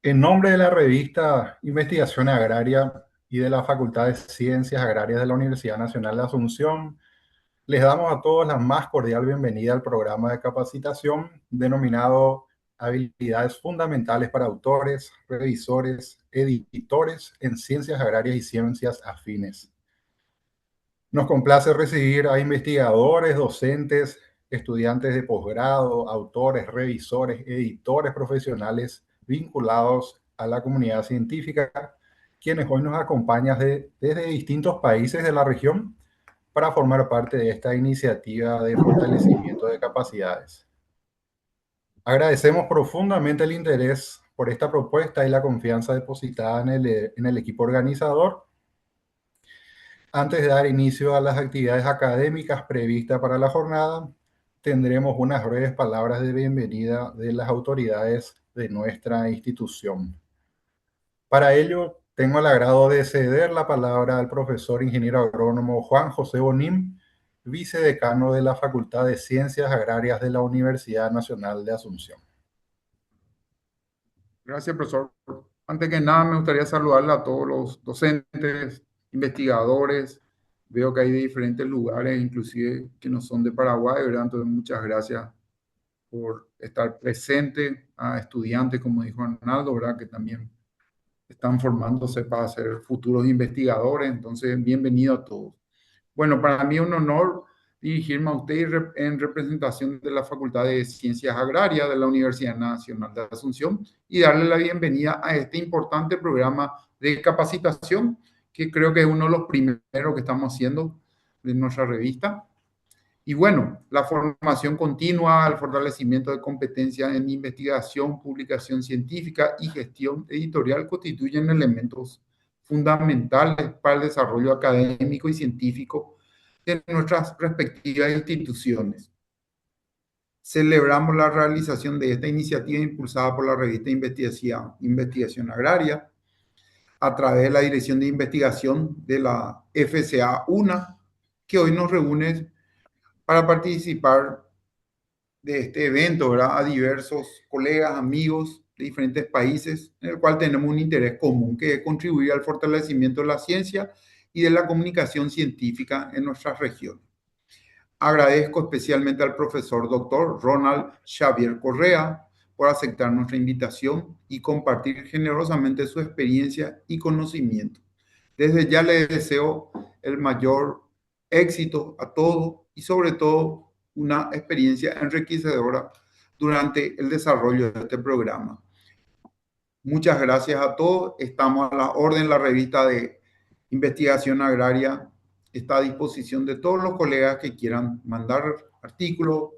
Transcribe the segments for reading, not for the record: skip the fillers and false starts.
En nombre de la revista Investigación Agraria y de la Facultad de Ciencias Agrarias de la Universidad Nacional de Asunción, les damos a todos la más cordial bienvenida al programa de capacitación denominado Habilidades Fundamentales para Autores, Revisores, Editores en Ciencias Agrarias y Ciencias Afines. Nos complace recibir a investigadores, docentes, estudiantes de posgrado, autores, revisores, editores profesionales vinculados a la comunidad científica, quienes hoy nos acompañan desde distintos países de la región para formar parte de esta iniciativa de fortalecimiento de capacidades. Agradecemos profundamente el interés por esta propuesta y la confianza depositada en el equipo organizador. Antes de dar inicio a las actividades académicas previstas para la jornada, tendremos unas breves palabras de bienvenida de las autoridades de nuestra institución. Para ello, tengo el agrado de ceder la palabra al profesor ingeniero agrónomo Juan José Bonín, vicedecano de la Facultad de Ciencias Agrarias de la Universidad Nacional de Asunción. Gracias, profesor. Antes que nada, me gustaría saludarle a todos los docentes, investigadores. Veo que hay de diferentes lugares, inclusive que no son de Paraguay, ¿verdad? Entonces, muchas gracias por estar presente, a estudiantes, como dijo Arnaldo, ¿verdad? Que también están formándose para ser futuros investigadores. Entonces, bienvenido a todos. Bueno, para mí es un honor dirigirme a usted en representación de la Facultad de Ciencias Agrarias de la Universidad Nacional de Asunción y darle la bienvenida a este importante programa de capacitación que creo que es uno de los primeros que estamos haciendo de nuestra revista. Y bueno, la formación continua, el fortalecimiento de competencias en investigación, publicación científica y gestión editorial constituyen elementos fundamentales para el desarrollo académico y científico de nuestras respectivas instituciones. Celebramos la realización de esta iniciativa impulsada por la revista Investigación Agraria a través de la Dirección de Investigación de la FCA UNA, que hoy nos reúne para participar de este evento, ¿verdad? A diversos colegas, amigos de diferentes países, en el cual tenemos un interés común, que es contribuir al fortalecimiento de la ciencia y de la comunicación científica en nuestras regiones. Agradezco especialmente al profesor doctor Ronald Xavier Correa por aceptar nuestra invitación y compartir generosamente su experiencia y conocimiento. Desde ya le deseo el mayor éxito a todos y sobre todo una experiencia enriquecedora durante el desarrollo de este programa. Muchas gracias a todos. Estamos a la orden. La revista de Investigación Agraria está a disposición de todos los colegas que quieran mandar artículos,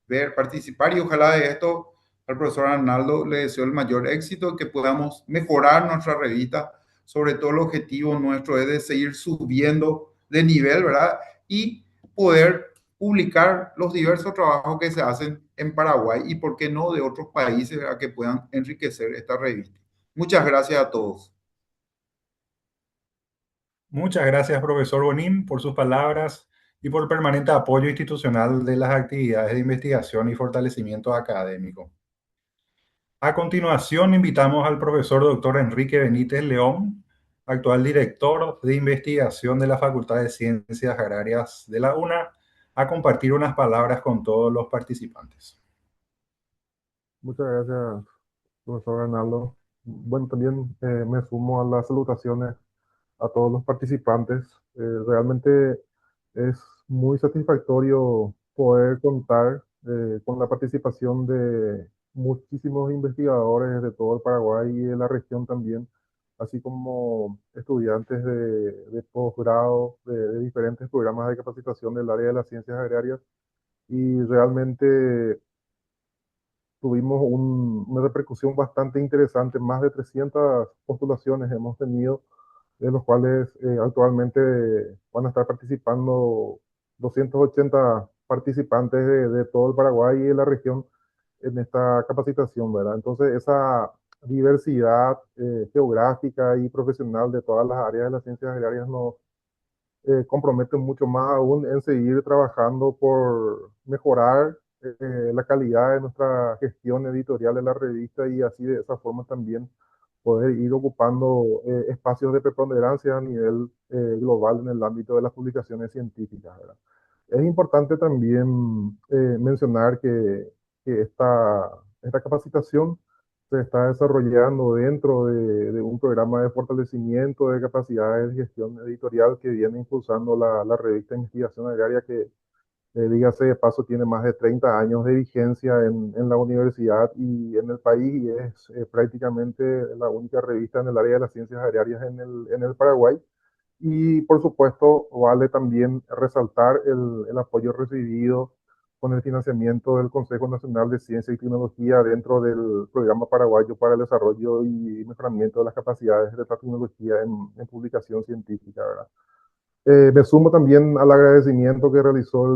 ver, participar y ojalá de esto al profesor Arnaldo le deseo el mayor éxito, que podamos mejorar nuestra revista. Sobre todo el objetivo nuestro es de seguir subiendo de nivel, ¿verdad? Y poder publicar los diversos trabajos que se hacen en Paraguay y, por qué no, de otros países a que puedan enriquecer esta revista. Muchas gracias a todos. Muchas gracias, profesor Bonín, por sus palabras y por el permanente apoyo institucional de las actividades de investigación y fortalecimiento académico. A continuación, invitamos al profesor doctor Enrique Benítez León, actual director de investigación de la Facultad de Ciencias Agrarias de la UNA, a compartir unas palabras con todos los participantes. Muchas gracias, profesor Arnaldo. Bueno, también me sumo a las salutaciones a todos los participantes. Realmente es muy satisfactorio poder contar con la participación de muchísimos investigadores de todo el Paraguay y de la región también, así como estudiantes de posgrado de diferentes programas de capacitación del área de las ciencias agrarias. Y realmente tuvimos una repercusión bastante interesante. Más de 300 postulaciones hemos tenido, de los cuales actualmente van a estar participando 280 participantes de todo el Paraguay y de la región en esta capacitación, ¿verdad? Entonces, esa diversidad geográfica y profesional de todas las áreas de las ciencias agrarias nos compromete mucho más aún en seguir trabajando por mejorar la calidad de nuestra gestión editorial de la revista y así de esa forma también poder ir ocupando espacios de preponderancia a nivel global en el ámbito de las publicaciones científicas, ¿verdad? Es importante también mencionar que esta capacitación se está desarrollando dentro de un programa de fortalecimiento de capacidades de gestión editorial que viene impulsando la revista Investigación Agraria, que dígase de paso, tiene más de 30 años de vigencia en la universidad y en el país y es prácticamente la única revista en el área de las ciencias agrarias en el Paraguay. Y por supuesto, vale también resaltar el apoyo recibido con el financiamiento del Consejo Nacional de Ciencia y Tecnología dentro del Programa Paraguayo para el Desarrollo y Mejoramiento de las Capacidades de la Tecnología en Publicación Científica, ¿verdad? Me sumo también al agradecimiento que realizó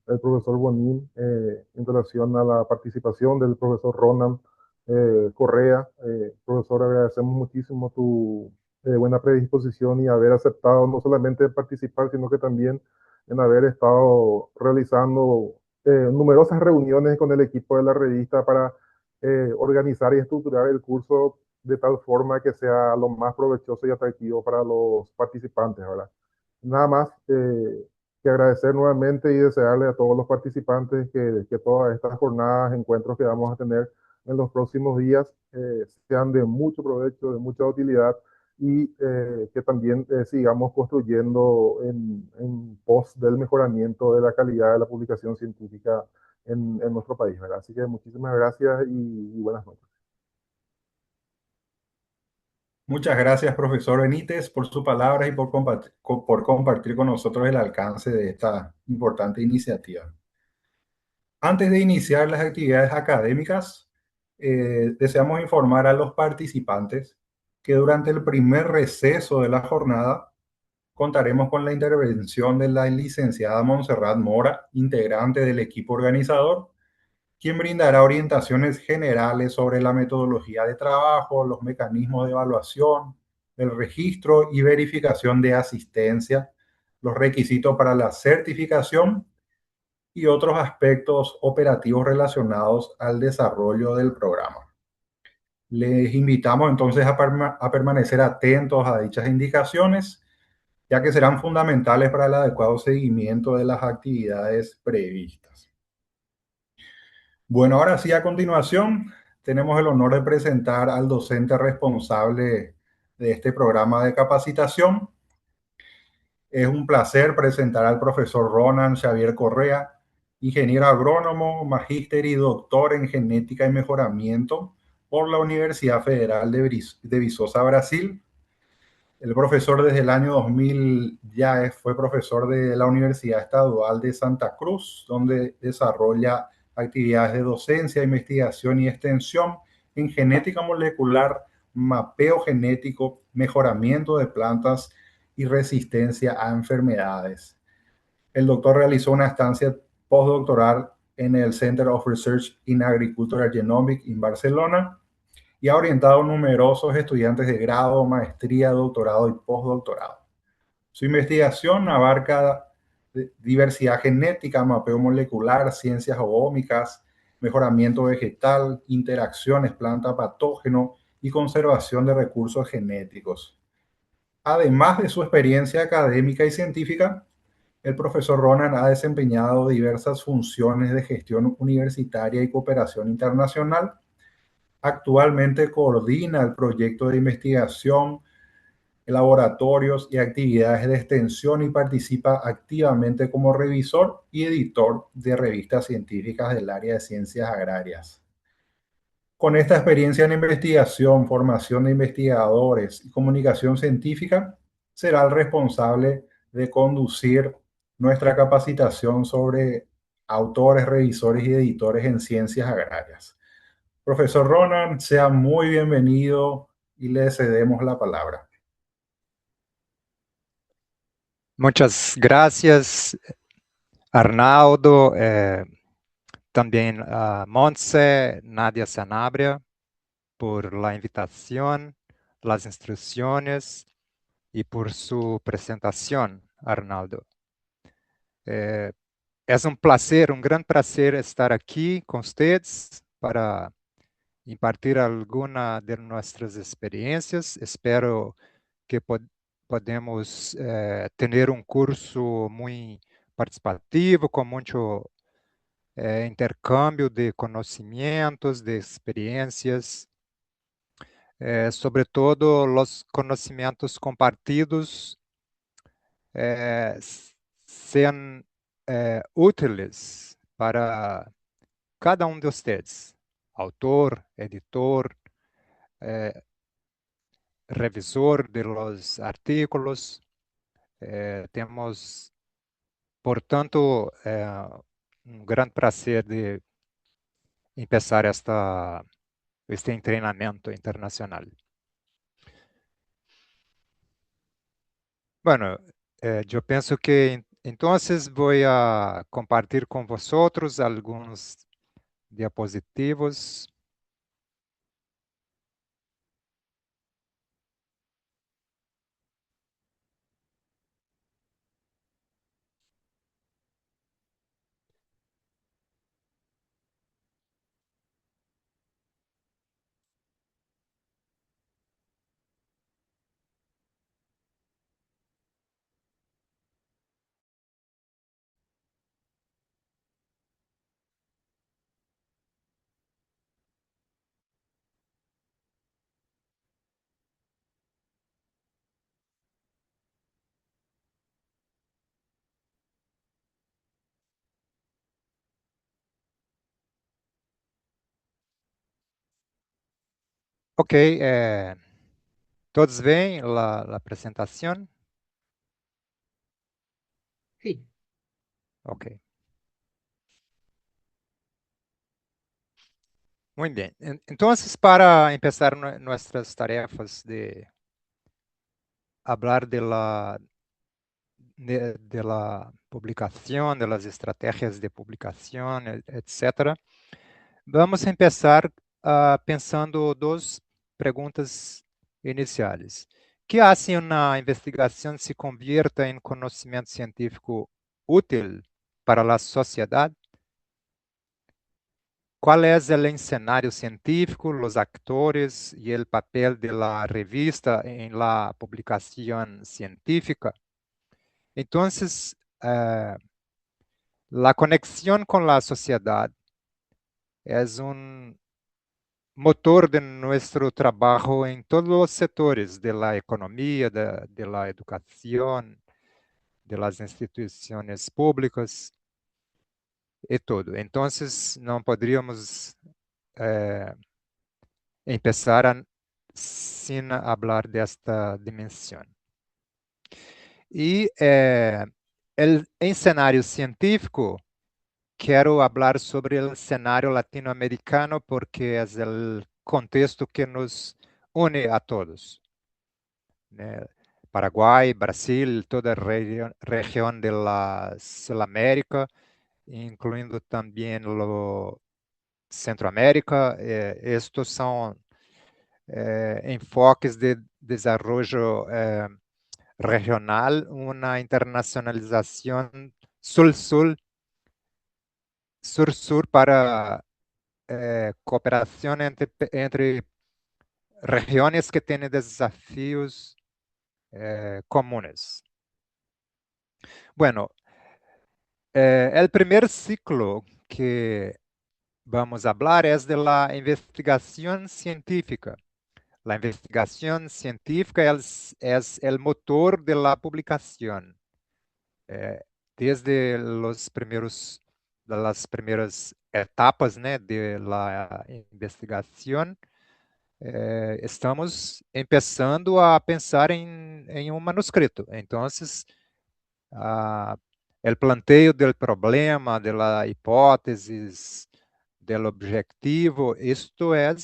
el profesor Bonín en relación a la participación del profesor Ronald Correa. Profesor, agradecemos muchísimo tu buena predisposición y haber aceptado no solamente participar, sino que también en haber estado realizando numerosas reuniones con el equipo de la revista para organizar y estructurar el curso de tal forma que sea lo más provechoso y atractivo para los participantes, ¿verdad? Nada más que agradecer nuevamente y desearle a todos los participantes que todas estas jornadas, encuentros que vamos a tener en los próximos días sean de mucho provecho, de mucha utilidad y que también sigamos construyendo en pos del mejoramiento de la calidad de la publicación científica en nuestro país, ¿verdad? Así que muchísimas gracias y buenas noches. Muchas gracias, profesor Benítez, por sus palabras y por compartir con nosotros el alcance de esta importante iniciativa. Antes de iniciar las actividades académicas, deseamos informar a los participantes que durante el primer receso de la jornada contaremos con la intervención de la licenciada Montserrat Mora, integrante del equipo organizador, quien brindará orientaciones generales sobre la metodología de trabajo, los mecanismos de evaluación, el registro y verificación de asistencia, los requisitos para la certificación y otros aspectos operativos relacionados al desarrollo del programa. Les invitamos entonces a permanecer atentos a dichas indicaciones, ya que serán fundamentales para el adecuado seguimiento de las actividades previstas. Bueno, ahora sí, a continuación, tenemos el honor de presentar al docente responsable de este programa de capacitación. Es un placer presentar al profesor Ronan Xavier Correa, ingeniero agrónomo, magíster y doctor en genética y mejoramiento por la Universidad Federal de Viçosa, Brasil. El profesor desde el año 2000 fue profesor de la Universidad Estadual de Santa Cruz, donde desarrolla actividades de docencia, investigación y extensión en genética molecular, mapeo genético, mejoramiento de plantas y resistencia a enfermedades. El doctor realizó una estancia postdoctoral en el Center of Research in Agricultural Genomics en Barcelona y ha orientado a numerosos estudiantes de grado, maestría, doctorado y postdoctorado. Su investigación abarca diversidad genética, mapeo molecular, ciencias oómicas, mejoramiento vegetal, interacciones planta-patógeno y conservación de recursos genéticos. Además de su experiencia académica y científica, el profesor Ronan ha desempeñado diversas funciones de gestión universitaria y cooperación internacional. Actualmente coordina el proyecto de investigación, laboratorios y actividades de extensión y participa activamente como revisor y editor de revistas científicas del área de ciencias agrarias. Con esta experiencia en investigación, formación de investigadores y comunicación científica, será el responsable de conducir nuestra capacitación sobre autores, revisores y editores en ciencias agrarias. Profesor Ronan, sea muy bienvenido y le cedemos la palabra. Muchas gracias, Arnaldo, también a Montse, Nadia Sanabria, por la invitación, las instrucciones y por su presentación, Arnaldo. É um prazer, um grande prazer estar aqui com vocês para impartir alguma de nossas experiências. Espero que podemos ter um curso muito participativo, com muito intercâmbio de conhecimentos, de experiências, sobretudo os conhecimentos compartidos sejam úteis para cada um de vocês, autor, editor, revisor de los artículos. Temos, portanto, um grande prazer de começar este treinamento internacional. Bueno, eu penso que então vou a compartilhar com vocês alguns diapositivos. Ok, todos veem a apresentação? Sí. Ok. Muito bem. Então, para começar nossas tarefas de falar de la publicación, de las estrategias de publicación, etc. Vamos começar pensando duas perguntas iniciais. Que hace uma investigação se convierta em conhecimento científico útil para a sociedade? Qual é o cenário científico, os actores e o papel da revista em la publicação científica? Então, a conexão com a sociedade é um motor de nosso trabalho em todos os setores da economia, de la educação, de las instituições públicas e tudo. Então, não poderíamos começar sem falar desta dimensão. E em cenário científico, quero falar sobre o cenário latino-americano porque é o contexto que nos une a todos. Né? Paraguai, Brasil, toda a região da Sul-América, incluindo também o Centroamérica. Estes são enfoques de desenvolvimento regional, uma internacionalização sul-sul, sur-sur para cooperação entre regiões que têm desafios comunes. Bueno, o primeiro ciclo que vamos falar é de la investigação científica. La investigação científica é o motor de la publicação. Desde las primeiras etapas, né, de la investigação, estamos começando a pensar em um manuscrito. Então, o planteio do problema, da hipótese, do objetivo, isto é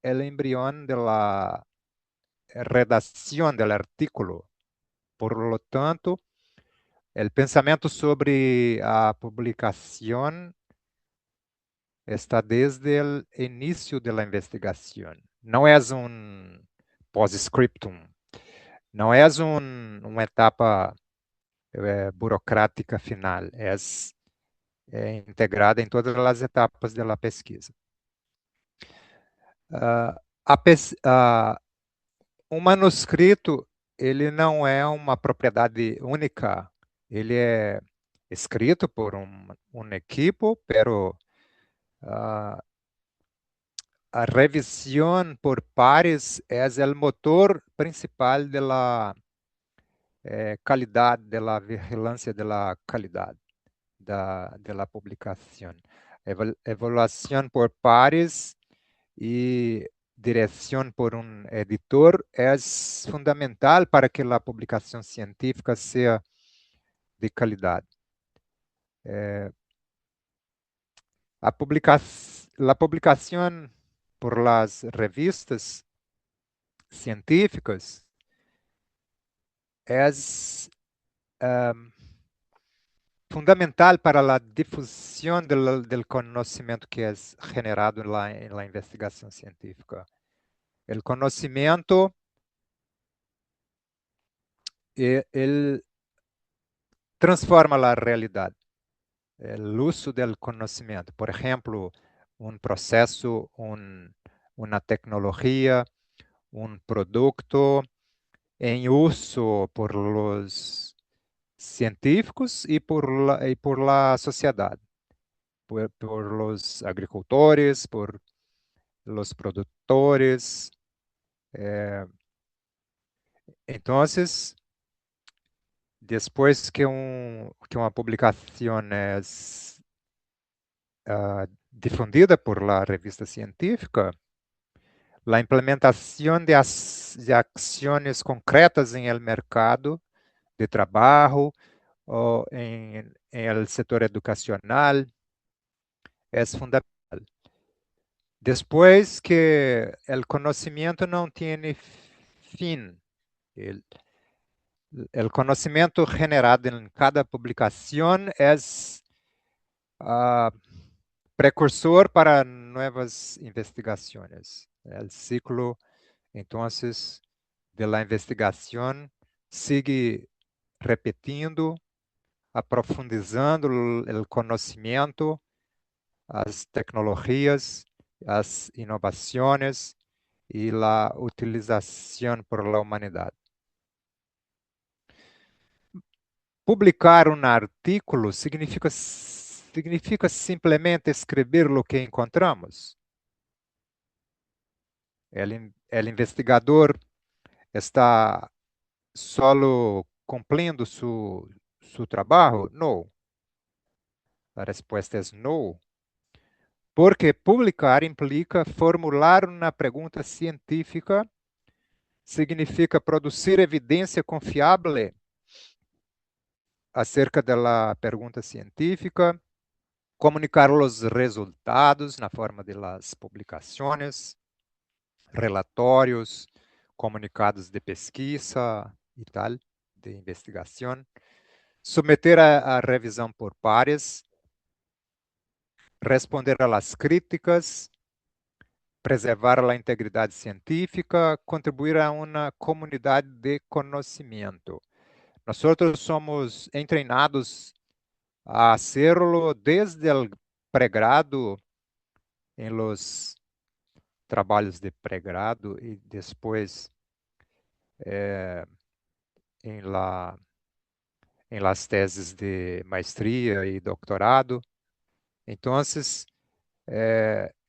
o embrião da redação do artículo. Por lo tanto, o pensamento sobre a publicação está desde o início da investigação. Não é um post-scriptum, não é uma etapa burocrática final, é integrada em todas as etapas da pesquisa. Um manuscrito, ele não é uma propriedade única, ele é escrito por um equipo, pero a revisión por pares es el motor principal de la calidad, de la vigilancia de la calidad de la publicación. Evaluación por pares y dirección por un editor es fundamental para que la publicación científica sea de calidad. La publicación por las revistas científicas es fundamental para a difusão do conhecimento que é generado na investigação científica. O conhecimento ele transforma a realidade. O uso do conhecimento, por exemplo, processo, uma tecnologia, produto em uso por los científicos e por la sociedade, por los agricultores, por los produtores. Entonces, después que uma publicação é difundida por la revista científica, la implementación de acciones concretas en el mercado de trabajo o en el sector educacional es fundamental. Después que el conocimiento no tiene fin, el conocimiento generado en cada publicación es precursor para nuevas investigaciones. El ciclo, entonces, de la investigación sigue repetindo, aprofundizando o conhecimento, as tecnologias, as inovações e a utilização por la humanidade. Publicar um artículo significa simplesmente escrever o que encontramos. O investigador está solo cumprindo seu trabalho? Não. A resposta é não. Porque publicar implica formular uma pergunta científica, significa produzir evidência confiável acerca da pergunta científica, comunicar os resultados na forma de las publicações, relatórios, comunicados de pesquisa e tal, de investigação, submeter a revisão por pares, responder a las críticas, preservar a integridade científica, contribuir a uma comunidade de conhecimento. Nós somos treinados a hacerlo desde o pregrado, em los trabalhos de pregrado e depois em las teses de maestria e doutorado. Então,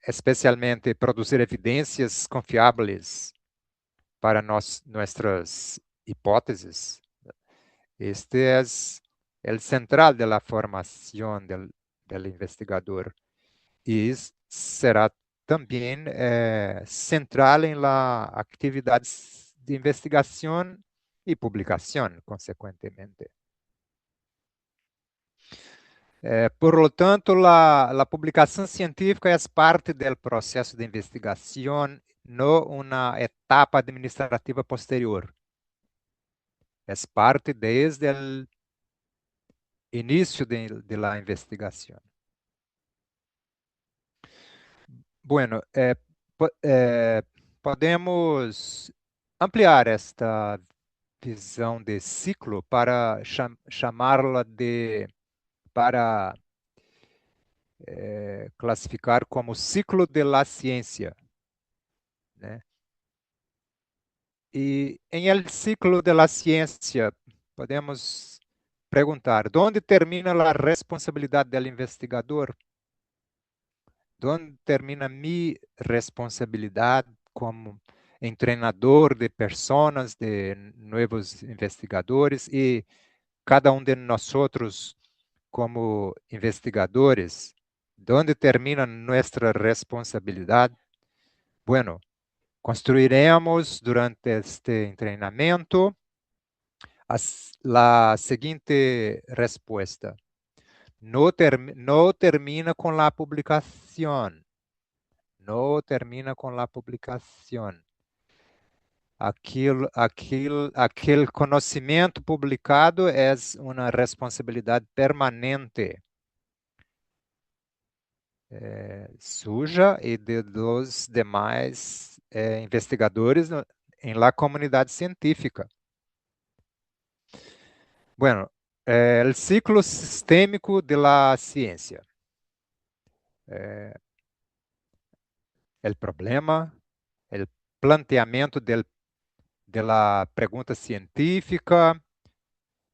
especialmente produzir evidências confiáveis para nossas hipóteses. Este é o central da formação do investigador e será também central em la atividade de investigação e publicação, consequentemente. Por lo tanto, a publicação científica é parte do processo de investigação, não uma etapa administrativa posterior. É parte desde o início de la investigação. Bueno, podemos ampliar esta visão de ciclo para chamá-la para classificar como ciclo de la ciencia, né? E em el ciclo de la ciencia, podemos perguntar, onde termina a responsabilidade do investigador? Onde termina minha responsabilidade como treinador de pessoas, de novos investigadores e cada um de nós como investigadores? Onde termina nossa responsabilidade? Bueno, construiremos durante este treinamento a seguinte resposta. No termina com a publicação. No termina com a publicação. Aquele conhecimento publicado é uma responsabilidade permanente, suja e de dos demais investigadores em la comunidade científica. Bueno, el ciclo sistémico de la ciencia. El problema, el planteamiento de la pregunta científica,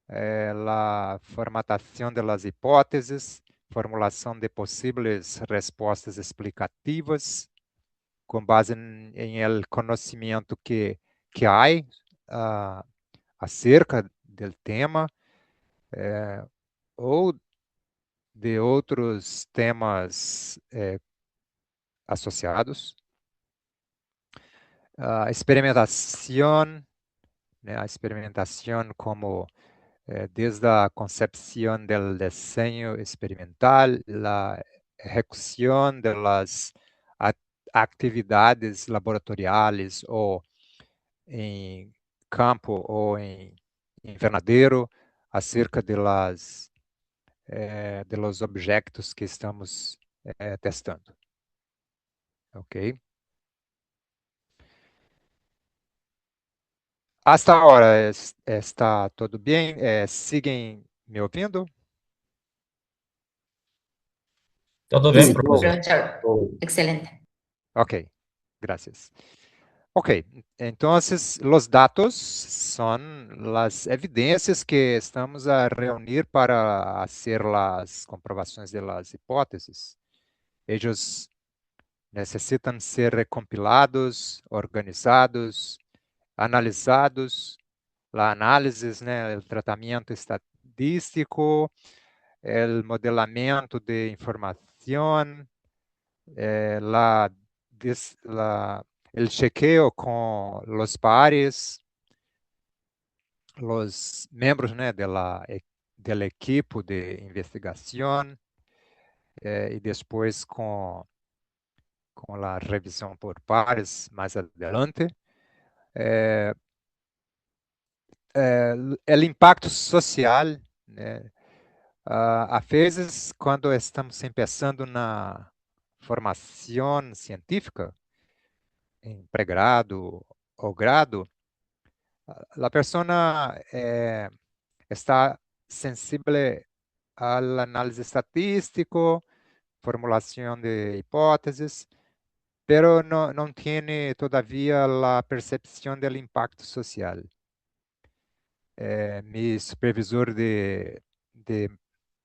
la formatación de las hipótesis, formulação de possíveis respostas explicativas com base em el conhecimento que há acerca do tema, ou de outros temas associados. A experimentação, né, a experimentação como desde a concepção do desenho experimental, a execução das atividades laboratoriais ou em campo ou em invernadeiro acerca de los objetos que estamos testando. Ok? Hasta agora está tudo bem? Siguen me ouvindo? Todo Sí, bien, todo, profesor. Profesor, todo. excelente. Ok, gracias. Ok, entonces los datos son las evidencias que estamos a reunir para hacer las comprobaciones de las hipótesis. Ellos necesitan ser recompilados, organizados, analisados, la análisis, né, el tratamiento estadístico, el modelamento de información, el chequeo con los pares, los miembros, né, del equipo de investigación, y después con la revisión por pares más adelante. El impacto social, né? Às vezes, quando estamos começando na formação científica, em pré-grado ou grado, a pessoa está sensível à análise estatística, formulação de hipóteses, pero não tem todavia a percepção do impacto social. Meu supervisor de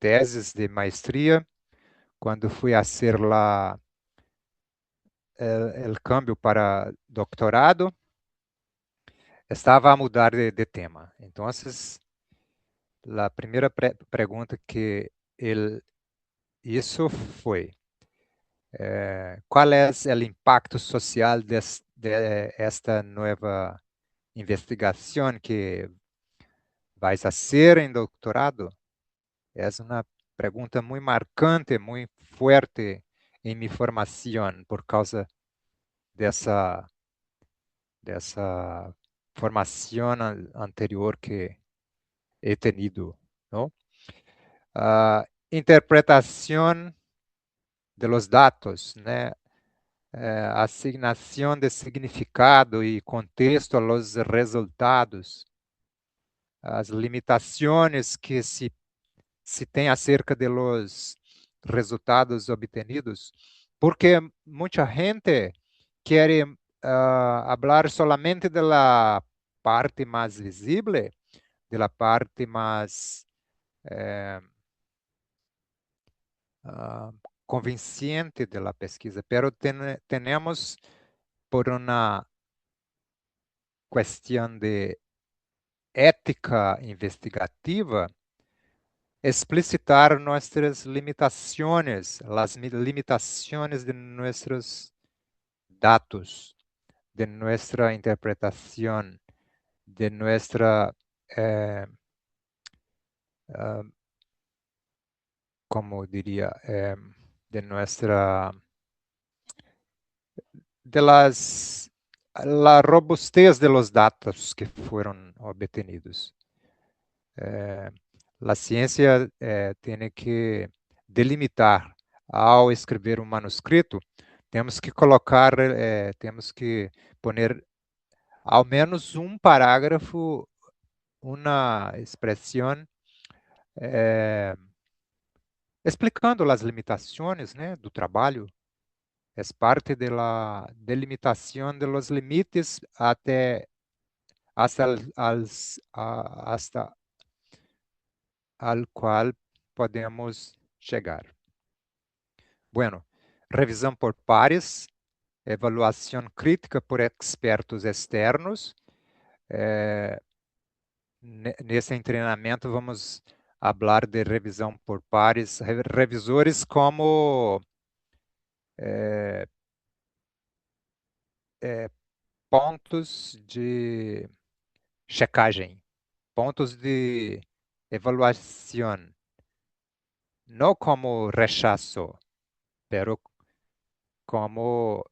teses de maestria, quando fui a ser lá o câmbio para doutorado, estava a mudar de tema. Então, a primeira pergunta que ele isso foi: qual é o impacto social de esta nova investigação que vais fazer em doutorado? É uma pergunta muito marcante, muito forte em minha formação, por causa dessa formação anterior que he tenido, não? Interpretação de los dados, né? Asignação de significado e contexto a los resultados, as limitações que se tem acerca de los resultados obtenidos, porque muita gente quer falar solamente da parte mais visível, da parte mais convincente da pesquisa, pero temos por uma questão de ética investigativa explicitar nossas limitações, as limitações de nossos dados, de nossa interpretação, de nossa, como diria, de nossa, de la robustez de los datos que foram obtenidos. A ciência tem que delimitar ao escrever um manuscrito, temos que colocar, temos que poner ao menos um parágrafo, uma expressão explicando as limitações, né, do trabalho. É parte da delimitação de los limites até hasta al qual podemos chegar. Bueno, revisão por pares, avaliação crítica por expertos externos. Nesse treinamento vamos falar de revisão por pares, revisores como pontos de checagem, pontos de avaliação, não como rechaço, pero como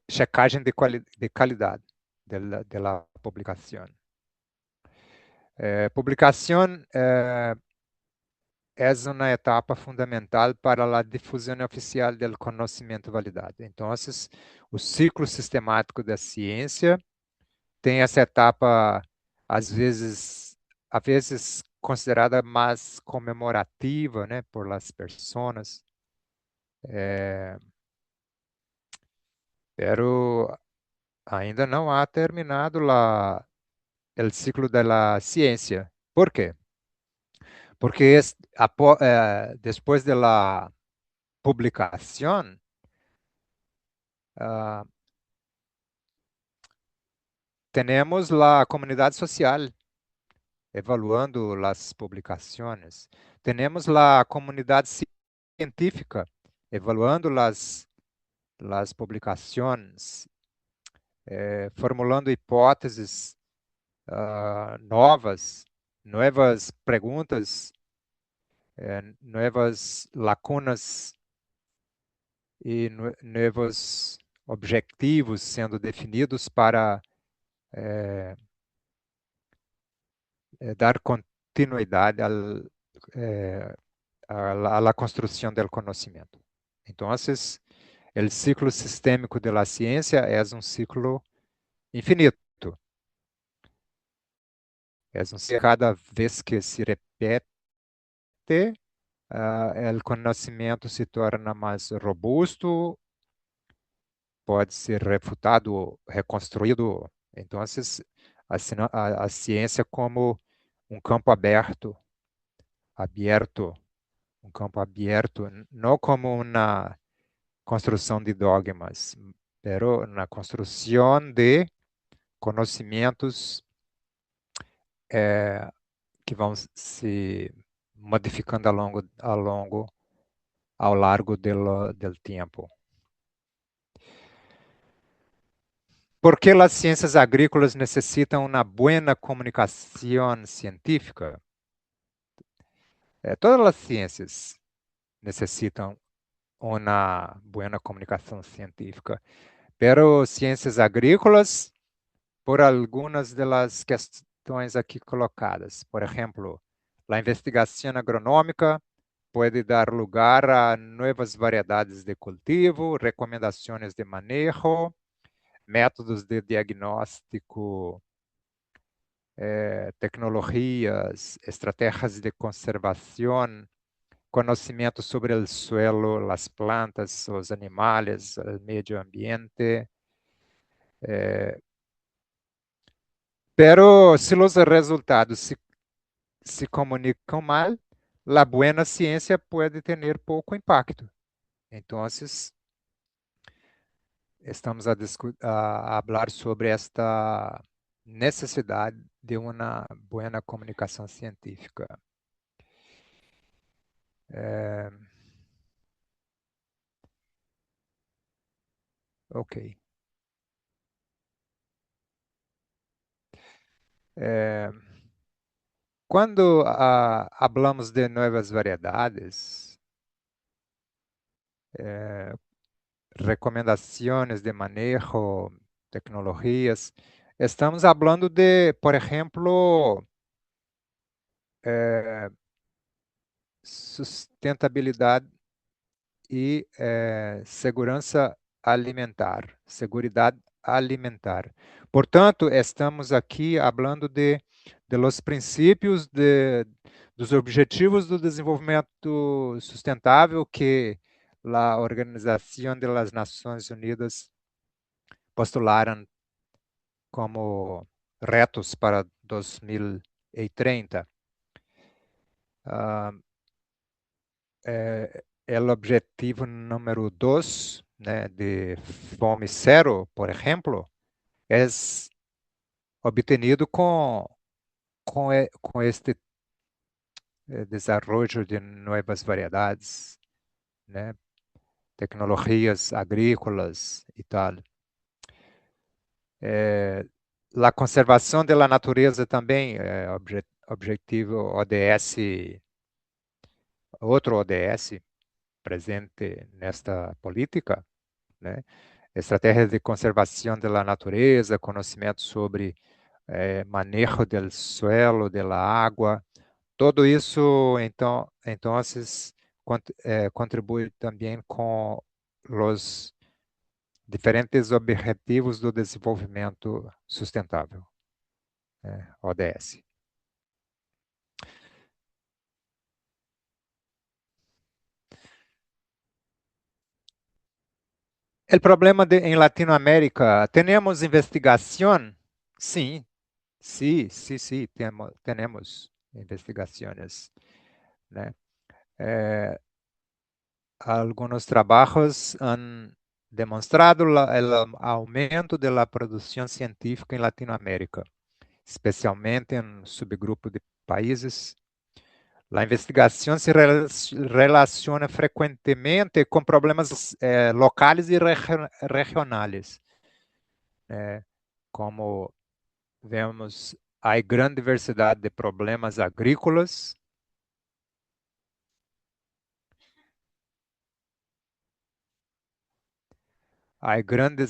checagem de qualidade da publicação. Publicação é uma etapa fundamental para a difusão oficial do conhecimento validado. Então, o ciclo sistemático da ciência tem essa etapa, às vezes considerada mais comemorativa, né, por las pessoas. Pero ainda não há terminado o ciclo da ciência. Por quê? Porque depois da publicação, temos a comunidade social evaluando as publicações. Temos a comunidade científica evaluando as publicações, formulando hipóteses novas perguntas, novas lacunas e novos objetivos sendo definidos para dar continuidade à construção do conhecimento. Então, o ciclo sistêmico da ciência é um ciclo infinito. Cada vez que se repete, o conhecimento se torna mais robusto, pode ser refutado ou reconstruído. Então, a ciência como um campo aberto, um campo aberto, não como uma construção de dogmas, mas na construção de conhecimentos que vão se modificando ao largo do tempo. Por que as ciências agrícolas necessitam uma boa comunicação científica? Todas as ciências necessitam uma boa comunicação científica, pero ciências agrícolas, por algumas das questões aqui colocadas. Por exemplo, a investigação agronômica pode dar lugar a novas variedades de cultivo, recomendações de manejo, métodos de diagnóstico tecnologias, estratégias de conservação, conhecimento sobre o suelo, as plantas, os animais, o meio ambiente. Pero se os resultados se comunicam mal, a boa ciência pode ter pouco impacto. Então, estamos a falar sobre esta necessidade de uma boa comunicação científica. Ok. Quando hablamos de novas variedades, recomendações de manejo, tecnologias, estamos falando de, por exemplo, sustentabilidade e segurança alimentar, seguridade alimentar. Portanto, estamos aqui falando de los princípios dos objetivos do desenvolvimento sustentável que a Organização das Nações Unidas postularam como retos para 2030. O objetivo número 2, né, de fome zero, por exemplo, é obtenido com este desenvolvimento de novas variedades, né, tecnologias agrícolas e tal. A conservação da natureza também é objetivo ODS, outro ODS presente nesta política, né? Estratégias de conservação da natureza, conhecimento sobre manejo do suelo, da água, tudo isso, então contribui também com os diferentes objetivos do desenvolvimento sustentável, ODS. O problema em Latinoamérica, temos investigação? Sim, sí, temos investigações, né? Alguns trabalhos han demonstrado o aumento da produção científica em Latinoamérica, especialmente em subgrupo de países. A investigação se relaciona frequentemente com problemas locais e regionais, como vemos, há grande diversidade de problemas agrícolas. Há grande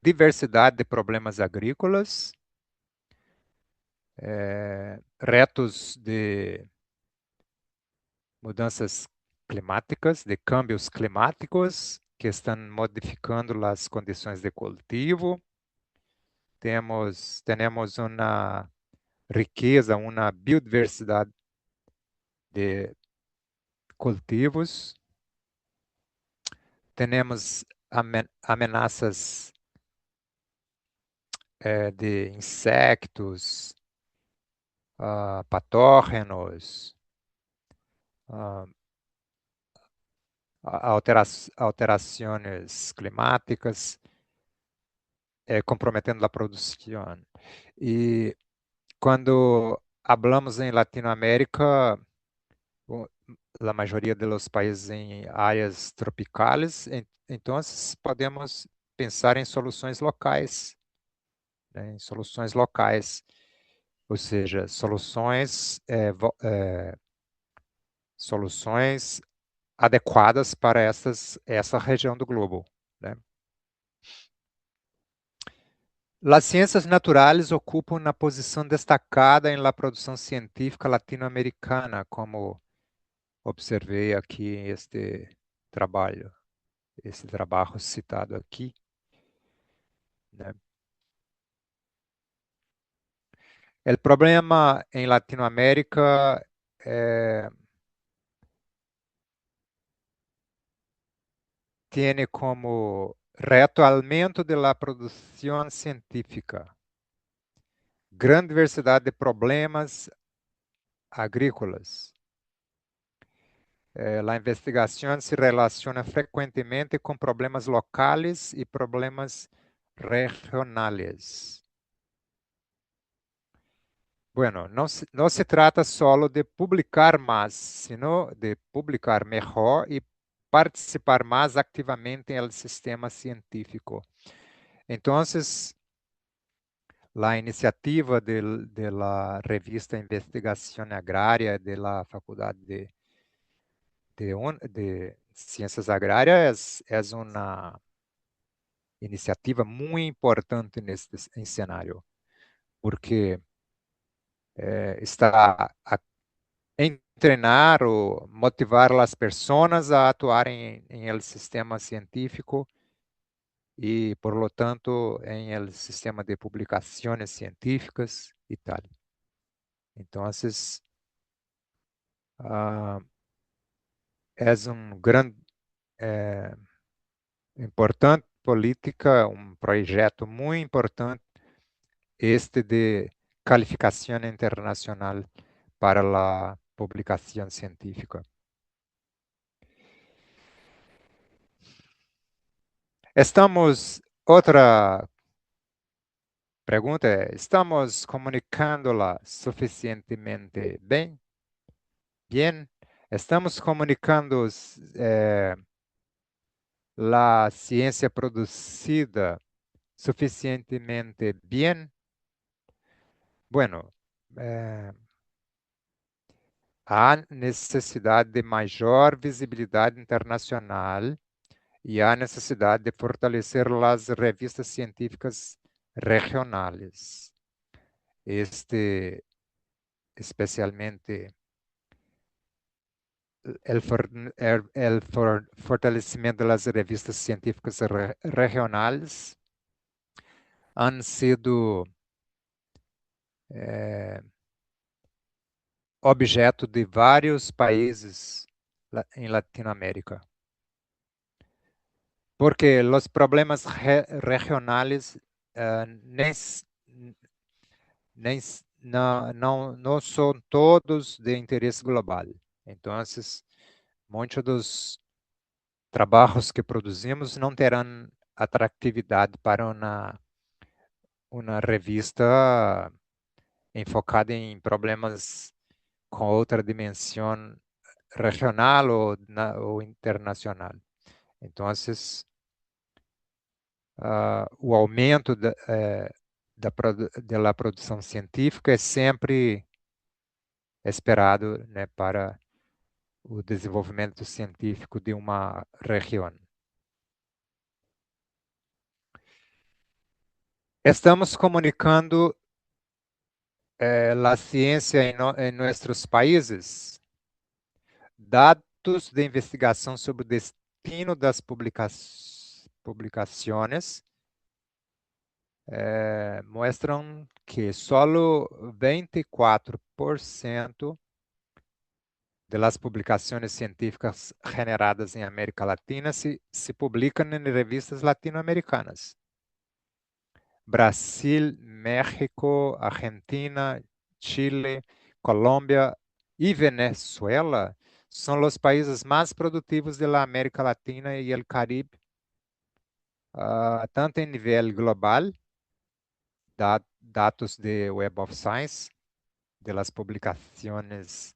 diversidade de problemas agrícolas, retos de mudanças climáticas, de câmbios climáticos que estão modificando as condições de cultivo. Temos uma riqueza, uma biodiversidade de cultivos. Temos ameaças de insectos, patógenos, alterações climáticas, comprometendo a produção. E quando falamos em Latinoamérica, a maioria dos países em áreas tropicais, então podemos pensar em soluções locais, né, ou seja, soluções adequadas para essa região do globo, né? As ciências naturais ocupam uma posição destacada em la produção científica latino-americana, como observei aqui este trabalho citado aqui, né? O problema em Latinoamérica tem como reto aumento da produção científica, grande diversidade de problemas agrícolas. A investigação se relaciona frequentemente com problemas locais e problemas regionais. Bueno, não se trata só de publicar mais, sino de publicar melhor e participar mais ativamente no sistema científico. Então, a iniciativa da revista Investigação Agrária da Faculdade de Ciências Agrárias é uma iniciativa muito importante neste cenário, porque está a treinar ou motivar as pessoas a atuarem em el sistema científico e, por lo tanto, em el sistema de publicações científicas e tal. Então, é grande, importante política, projeto muito importante este de calificação internacional para a publicação científica. Outra pergunta é, estamos comunicando-la suficientemente bem? Bien, estamos comunicando a ciência produzida suficientemente bem? Bueno, há necessidade de maior visibilidade internacional e há necessidade de fortalecer as revistas científicas regionais. Especialmente o fortalecimento das revistas científicas regionais han sido objeto de vários países em Latinoamérica. Porque os problemas regionais não são todos de interesse global. Então, muitos dos trabalhos que produzimos não terão atratividade para uma revista enfocada em problemas com outra dimensão regional ou internacional. Então, o aumento da produção científica é sempre esperado, né, para o desenvolvimento científico de uma região. Estamos comunicando a ciência em nossos países, dados de investigação sobre o destino das publicações mostram que só 24% das publicações científicas generadas em América Latina se publicam em revistas latino-americanas. Brasil, México, Argentina, Chile, Colômbia e Venezuela são os países mais produtivos da América Latina e o Caribe, tanto em nível global, dados de Web of Science, de las publicações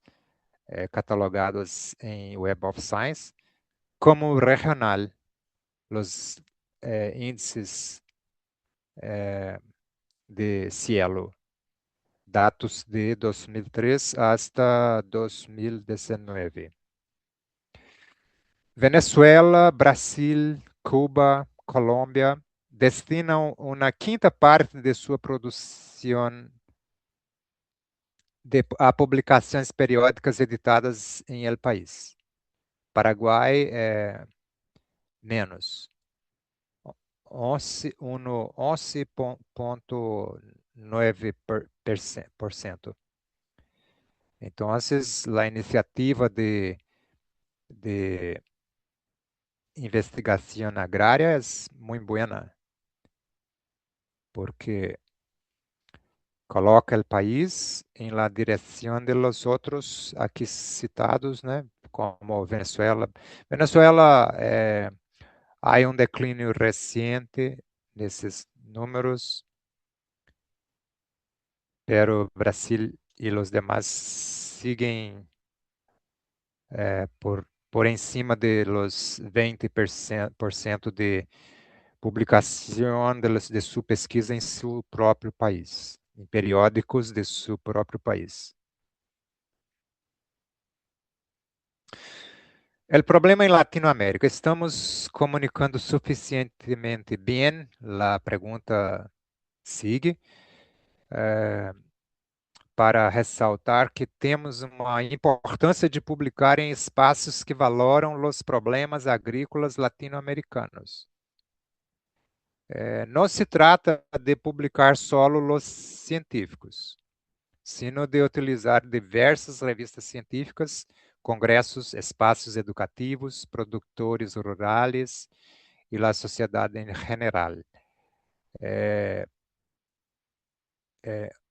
catalogadas em Web of Science, como regional, os índices de Cielo, dados de 2003 hasta 2019. Venezuela, Brasil, Cuba, Colômbia destinam uma quinta parte de sua produção a publicações periódicas editadas em el país. Paraguai menos. 11,9% 9%. Entonces, la iniciativa de investigación agraria es muy buena, porque coloca el país en la dirección de los otros aquí citados, né? Como Venezuela. Venezuela hay un declínio reciente desses números, pero Brasil y los demás siguen por encima de los 20% de publicação de sua pesquisa em seu próprio país, em periódicos de seu próprio país. O problema em Latinoamérica, estamos comunicando suficientemente bem? A pergunta sigue. Para ressaltar que temos uma importância de publicar em espaços que valoram os problemas agrícolas latino-americanos. Não se trata de publicar solo os científicos, sino de utilizar diversas revistas científicas, congressos, espaços educativos, produtores rurais e a sociedade em geral.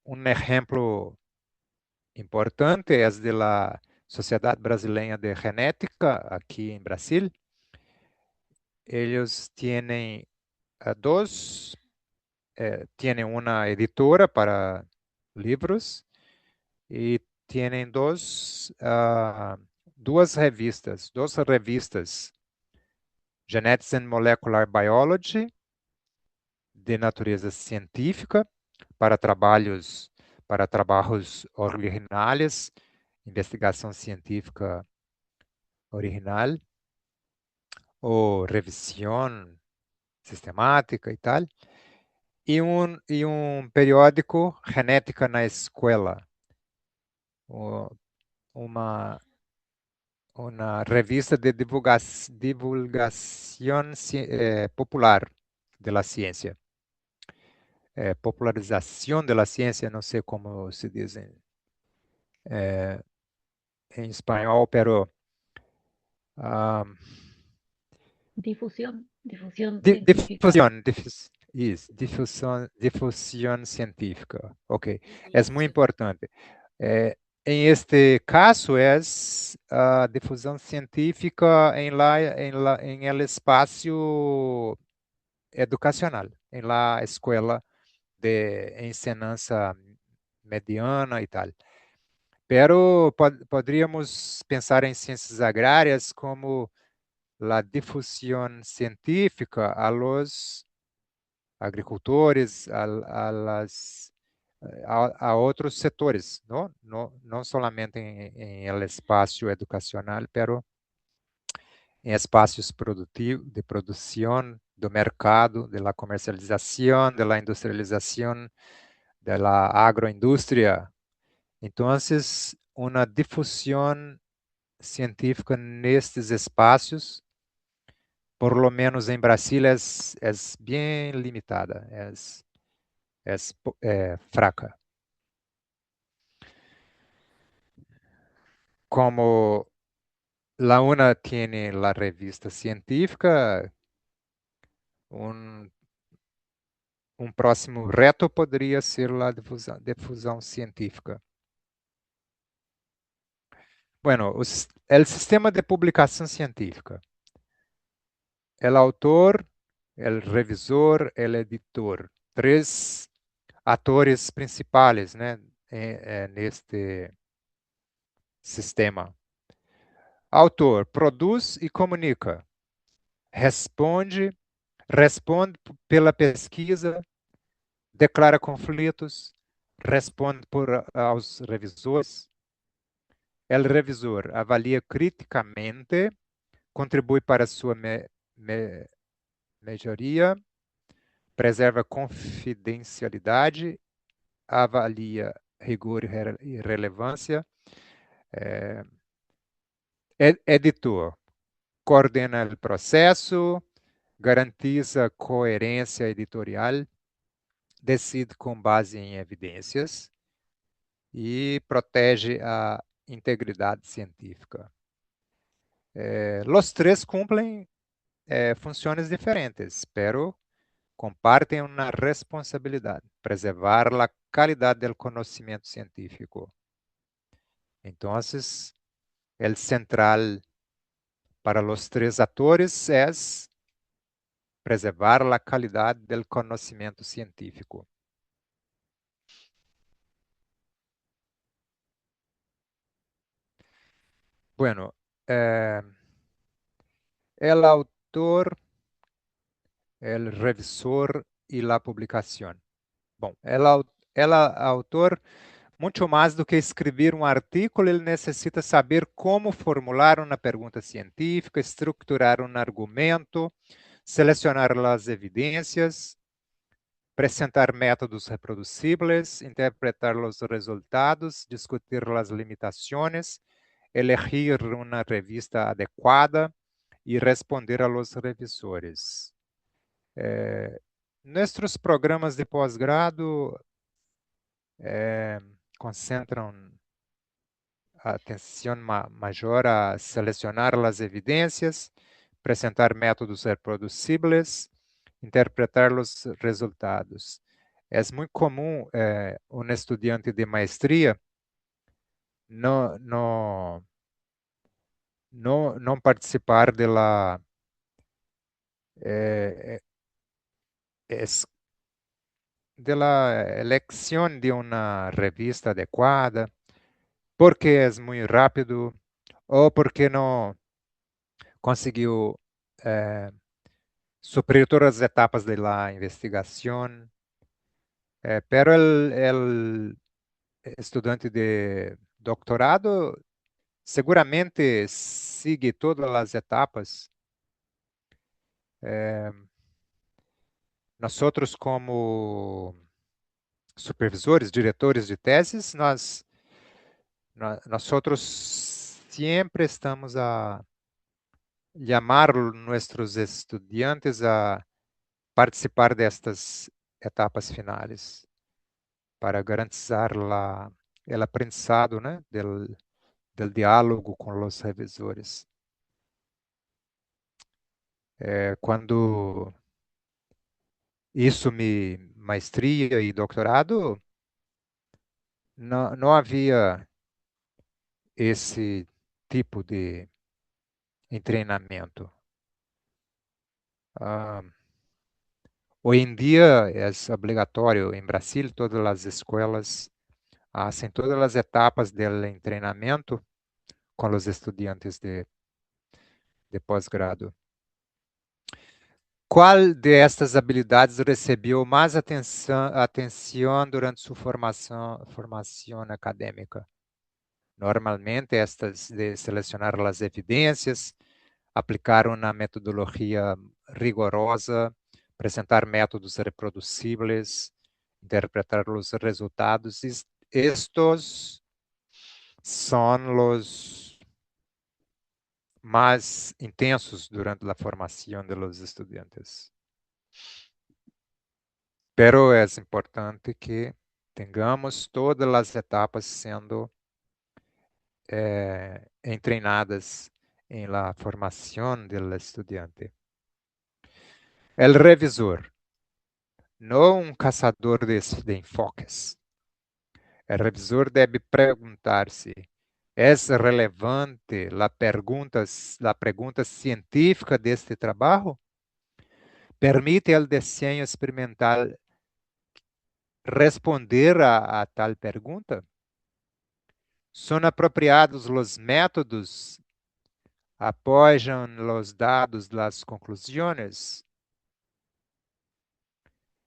Um exemplo importante é de la Sociedade Brasileira de Genética, aqui em Brasil. Eles têm têm uma editora para livros e têm duas revistas, Genetics and Molecular Biology, de natureza científica, para trabalhos originais, investigação científica original, ou revisão sistemática e tal, e um periódico, Genética na Escola, uma revista de divulgação popular da ciência. Popularização da ciência, não sei como se diz em espanhol, pero difusión científica. Difusão científica. Ok, é muito importante. Em este caso, é a difusão científica em el espaço educacional, em la escola de ensinança mediana e tal. Pero poderíamos pensar em ciências agrárias como a difusão científica a los agricultores, a outros setores, não somente em el espaço educacional, pero em espaços produtivos, de produção, do mercado, de la comercialização, de la industrialização, de la agroindústria. Então, uma difusão científica nestes espaços, por lo menos em Brasil, é bem limitada, é fraca. Como la UNA tem a revista científica, um próximo reto poderia ser a difusão científica. Bueno, o sistema de publicação científica. O autor, o revisor, o editor. 3 atores principais, né, neste sistema. Autor produz e comunica. Responde pela pesquisa, declara conflitos, responde aos revisores. O revisor avalia criticamente, contribui para sua melhoria, preserva confidencialidade, avalia rigor e relevância. Editor, coordena o processo, garantiza coerência editorial, decide com base em evidências e protege a integridade científica. Os três cumprem funções diferentes, pero compartem uma responsabilidade: preservar a qualidade do conhecimento científico. Então, o central para os três atores é preservar a qualidade do conhecimento científico. Bueno, el autor, el revisor y la publicación. Bom, el autor, muito mais do que escrever um artigo, ele necessita saber como formular uma pergunta científica, estruturar um argumento, selecionar as evidências, apresentar métodos reproducíveis, interpretar os resultados, discutir as limitações, elegir uma revista adequada e responder a los revisores. Nossos programas de pós-grado concentram a atenção maior a selecionar as evidências, apresentar métodos reproducíveis, interpretar os resultados. É muito comum um estudante de maestria não participar da eleição de uma revista adequada, porque é muito rápido ou porque não conseguiu suprir todas as etapas da investigação. Pero el estudante de doutorado seguramente sigue todas as etapas. Nós, como supervisores, diretores de teses, nós sempre estamos a chamar nossos estudantes a participar destas etapas finais para garantizar o aprendizado, né, del diálogo com os revisores. Quando isso me maestria e doutorado, não havia esse tipo de treinamento. Hoje em dia é obrigatório em Brasil, todas as escolas fazem todas as etapas do treinamento com os estudantes de pós-grado. Qual destas habilidades recebeu mais atenção durante sua formação acadêmica? Normalmente, estas de selecionar as evidências, aplicar uma metodologia rigorosa, apresentar métodos reproducíveis, interpretar os resultados. Estes são os mais intensos durante a formação dos estudantes. Pero é importante que tenhamos todas as etapas sendo treinadas em la formação do estudante. El revisor, não um caçador de enfoques. O revisor deve perguntar-se: é relevante a pergunta científica deste trabalho? Permite o desenho experimental responder a tal pergunta? São apropriados os métodos? Apoiam os dados das conclusões?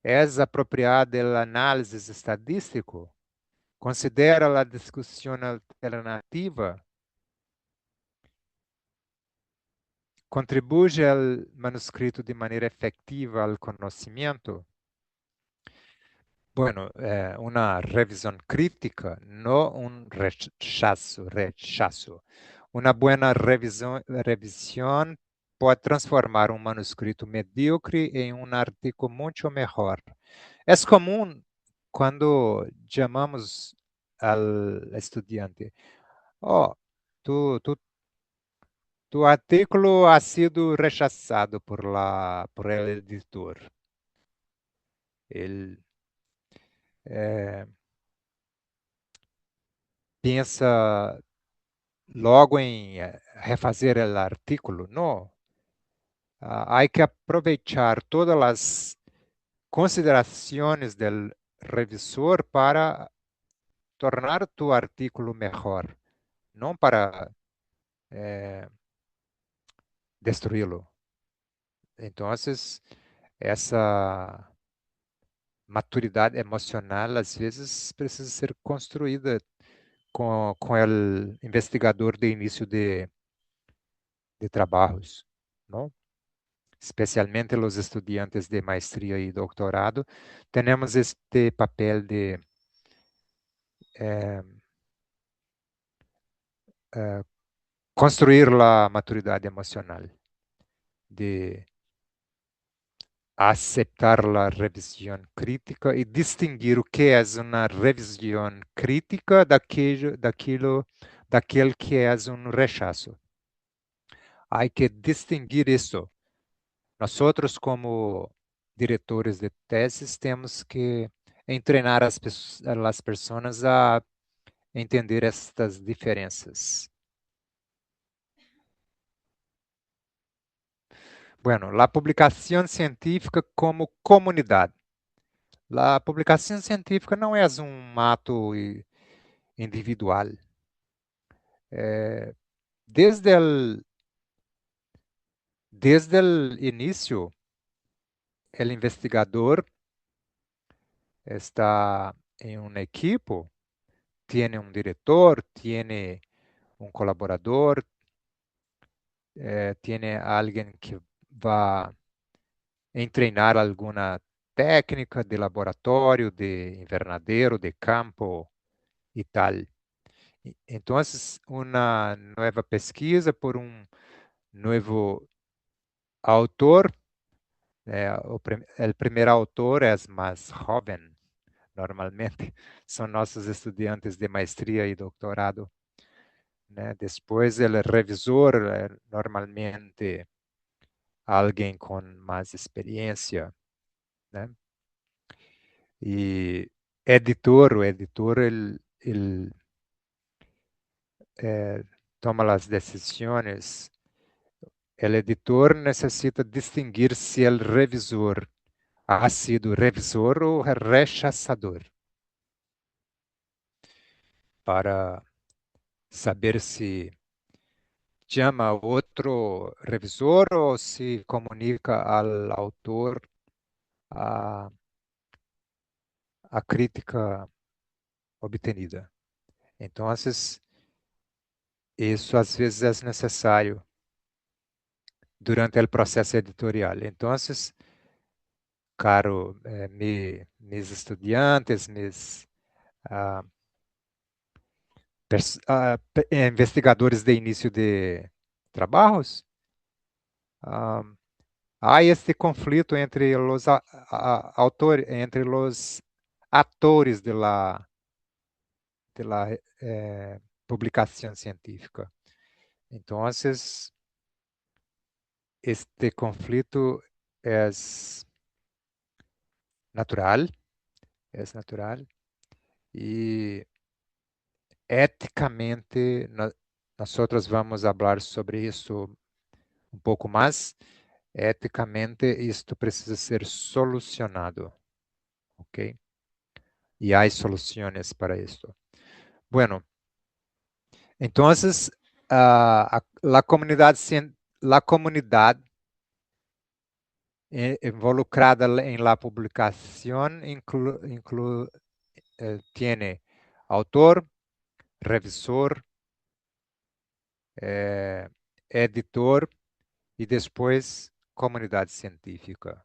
É apropriado o análise estadístico? Considera a discussão alternativa? Contribui ao manuscrito de maneira efetiva ao conhecimento? Bueno, uma revisão crítica, não um rechaço. Uma boa revisão pode transformar um manuscrito medíocre em um artigo muito melhor. Es común cuando llamamos al estudiante, oh, tu artículo ha sido rechazado por el editor. Ele pensa logo em refazer o artículo. Não. Há que aproveitar todas as considerações do revisor para tornar tu artículo melhor, não para destruí-lo. Então, essa maturidade emocional, às vezes, precisa ser construída com o investigador de início de trabalhos, não? Especialmente os estudantes de maestria e doutorado, temos este papel de construir a maturidade emocional, de aceitar a revisão crítica e distinguir o que é uma revisão crítica daquele que é um rechaço. Há que distinguir isso. Nós, como diretores de teses, temos que treinar as pessoas a entender estas diferenças. Bueno, a publicação científica como comunidade. A publicação científica não é um ato individual. Desde o início, o investigador está em uma equipe, tem um diretor, tem um colaborador, tem alguém que vai treinar alguma técnica de laboratório, de invernadeiro, de campo e tal. Então, uma nova pesquisa por um novo autor, o primeiro autor é mais jovem, normalmente, são nossos estudantes de maestria e doutorado. Né? Depois, o revisor é normalmente alguém com mais experiência. Né? E o editor ele toma as decisões. O editor necessita distinguir se o revisor ha sido revisor ou rechazador, para saber se chama outro revisor ou se comunica ao autor a crítica obtenida. Então, isso às vezes é necessário durante o processo editorial. Então, caro mis estudiantes, ah, investigadores de início de trabalhos, há este conflito entre os autores, entre os atores de la publicação científica. Então, este conflito é natural, e eticamente nós vamos falar sobre isso um pouco mais. Eticamente, isto precisa ser solucionado, ok? E há soluções para isso. Bueno, então, a comunidade involucrada em la publicação tiene autor, revisor, editor e depois comunidade científica.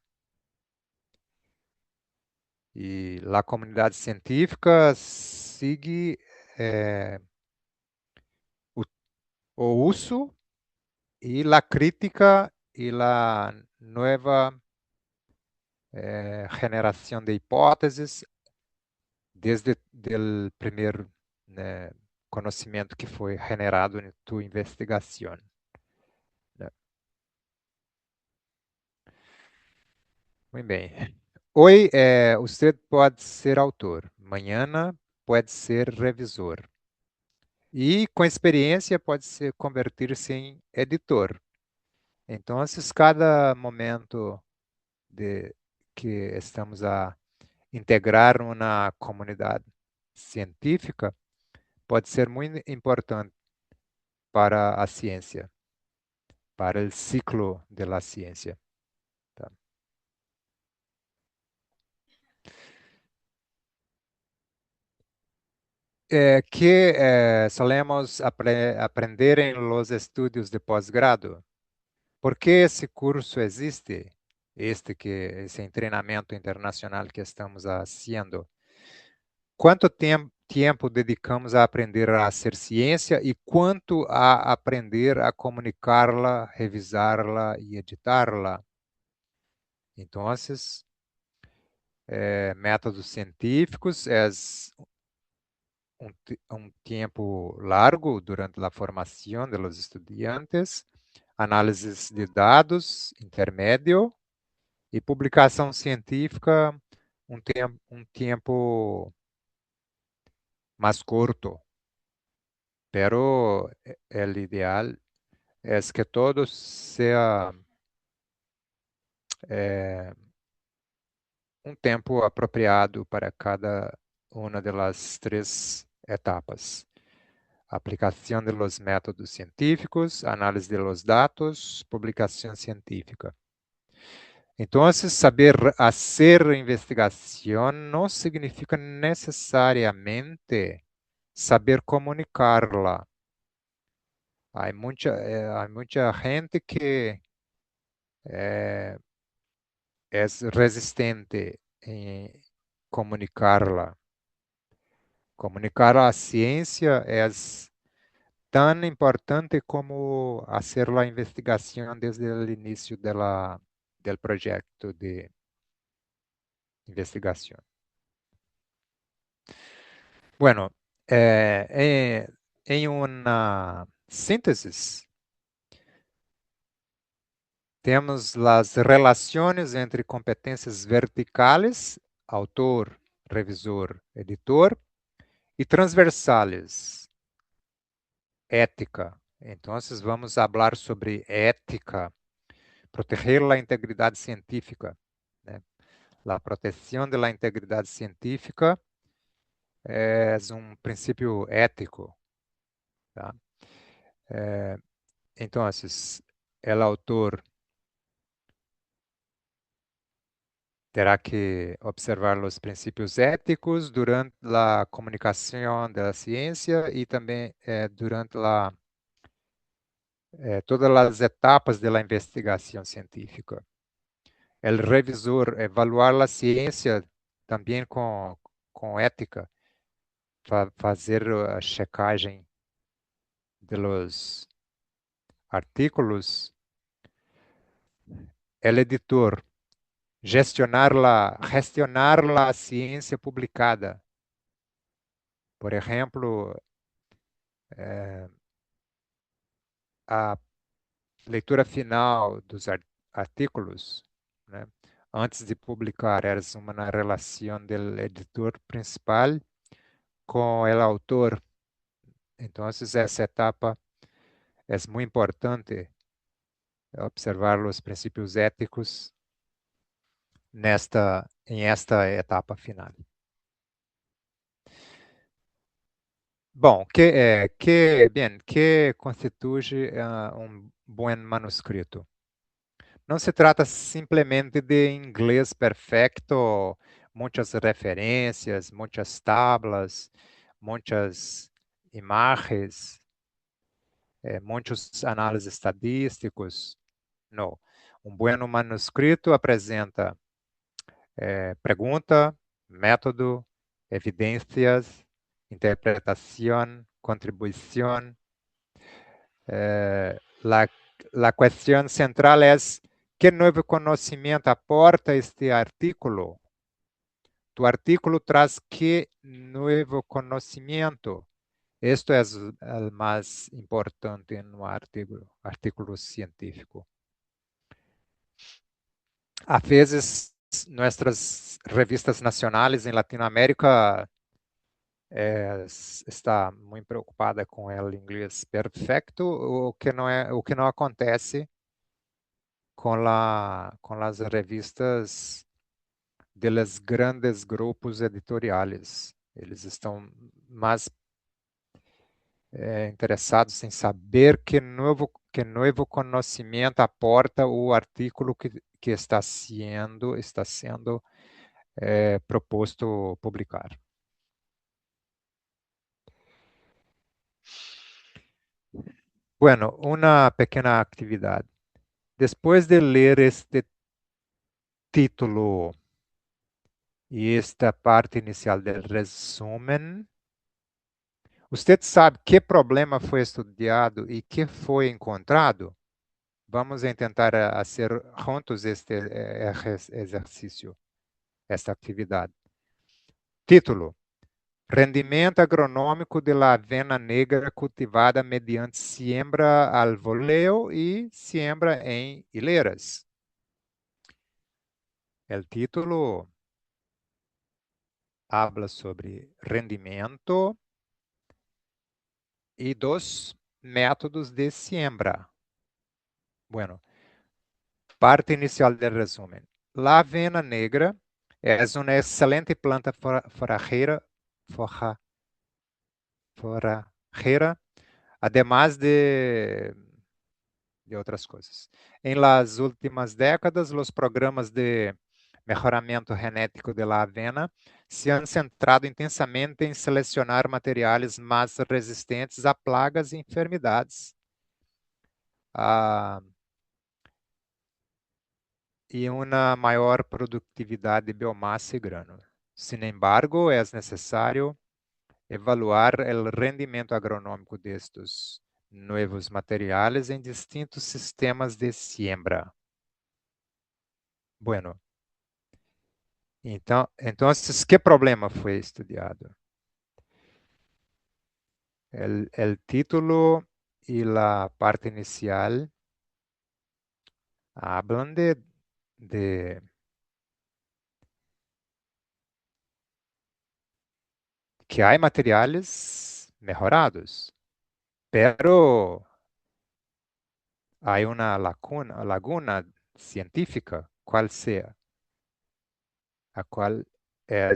E a comunidade científica segue o uso e a crítica e a nova generação de hipóteses, desde o primeiro conhecimento que foi generado em tua investigação. Muito bem. Hoje, você pode ser autor, amanhã pode ser revisor. E, com experiência, pode se convertir-se em editor. Então, cada momento que estamos a integrar uma comunidade científica pode ser muito importante para a ciência, para o ciclo da ciência. Tá? Que solemos aprender em los estudos de pós-grado? ¿Por que esse curso existe? Esse treinamento internacional que estamos fazendo. Quanto tempo dedicamos a aprender a ser ciência e quanto a aprender a comunicá-la, revisá-la e editá-la? Então, métodos científicos é um tempo largo durante a formação dos estudantes, análises de dados intermédio e publicação científica um tempo mais curto. Pero o ideal é que todo seja um tempo apropriado para cada uma das três etapas. Aplicação de los métodos científicos, análise de los dados, publicação científica. Então, saber fazer investigação não significa necessariamente saber comunicar-la. Há muita gente que é resistente em comunicar-la. Comunicar a ciência é tão importante como fazer a investigação desde o início do projeto de investigação. Bueno, em uma síntese, temos as relações entre competências verticais, autor, revisor, editor, e transversales, ética. Então, vamos falar sobre ética, proteger a integridade científica. Né? A proteção da integridade científica é um princípio ético. Tá? Então, o autor terá que observar os princípios éticos durante a comunicação da ciência e também durante todas as etapas da investigação científica. O revisor evaluar a ciência também com ética, fazer a checagem dos artículos. O editor gestionar a ciência publicada. Por exemplo, a leitura final dos artículos, né? Antes de publicar, era uma relação do editor principal com o autor. Então, essa etapa é muito importante, observar os princípios éticos em esta etapa final. Bom, que constitui um bom manuscrito? Não se trata simplesmente de inglês perfeito, muitas referências, muitas tablas, muitas imagens, muitos análises estatísticos. Não. Um bom manuscrito apresenta pergunta, método, evidências, interpretação, contribuição. La cuestión central es ¿Qué nuevo conocimiento aporta este artículo? Tu artículo traz qué nuevo conocimiento. Esto es el más importante en un artículo científico. A veces nuestras revistas nacionales en Latinoamérica está muy preocupada con el inglés perfecto, o que no acontece con las revistas de los grandes grupos editoriales. Eles estão mais interessados em saber que novo conhecimento aporta o artículo que está sendo proposto publicar. Bueno, uma pequena atividade. Depois de ler este título e esta parte inicial do resumo, você sabe que problema foi estudado e que foi encontrado? Vamos tentar fazer juntos este exercício, esta atividade. Título: Rendimento agronômico de la avena negra cultivada mediante siembra al voleo e siembra em hileras. O título habla sobre rendimento e dos métodos de siembra. Bueno, parte inicial del resumen. La avena negra es una excelente planta forrajera, además de outras coisas. Em las últimas décadas, os programas de melhoramento genético de la avena se han centrado intensamente em selecionar materiais mais resistentes a plagas e enfermidades. E uma maior produtividade de biomassa e grano. Sin embargo, é necessário evaluar o rendimento agronômico destes novos materiais em distintos sistemas de siembra. Bueno, então, que problema foi estudado? O título e a parte inicial hablan de que há materiais melhorados, pero há uma laguna científica, qual seja, a qual é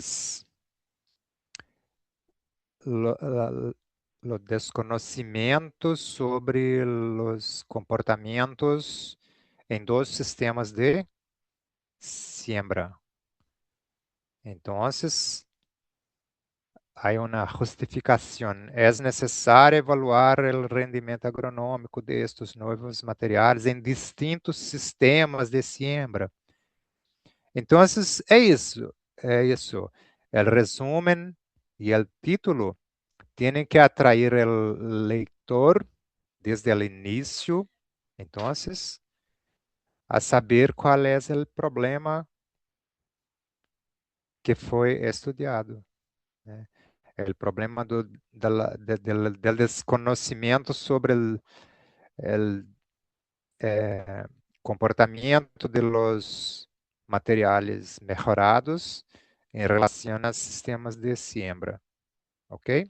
o desconhecimento sobre os comportamentos em dois sistemas de siembra. Então, há uma justificação. É necessário evaluar o rendimento agronômico destes novos materiais em distintos sistemas de siembra. Então, é isso. É isso. O resumo e o título têm que atrair o leitor desde o início. Então, a saber qual é o problema que foi estudado. Né? O problema do desconhecimento sobre o comportamento de los materiais melhorados em relação a sistemas de siembra. ¿Ok?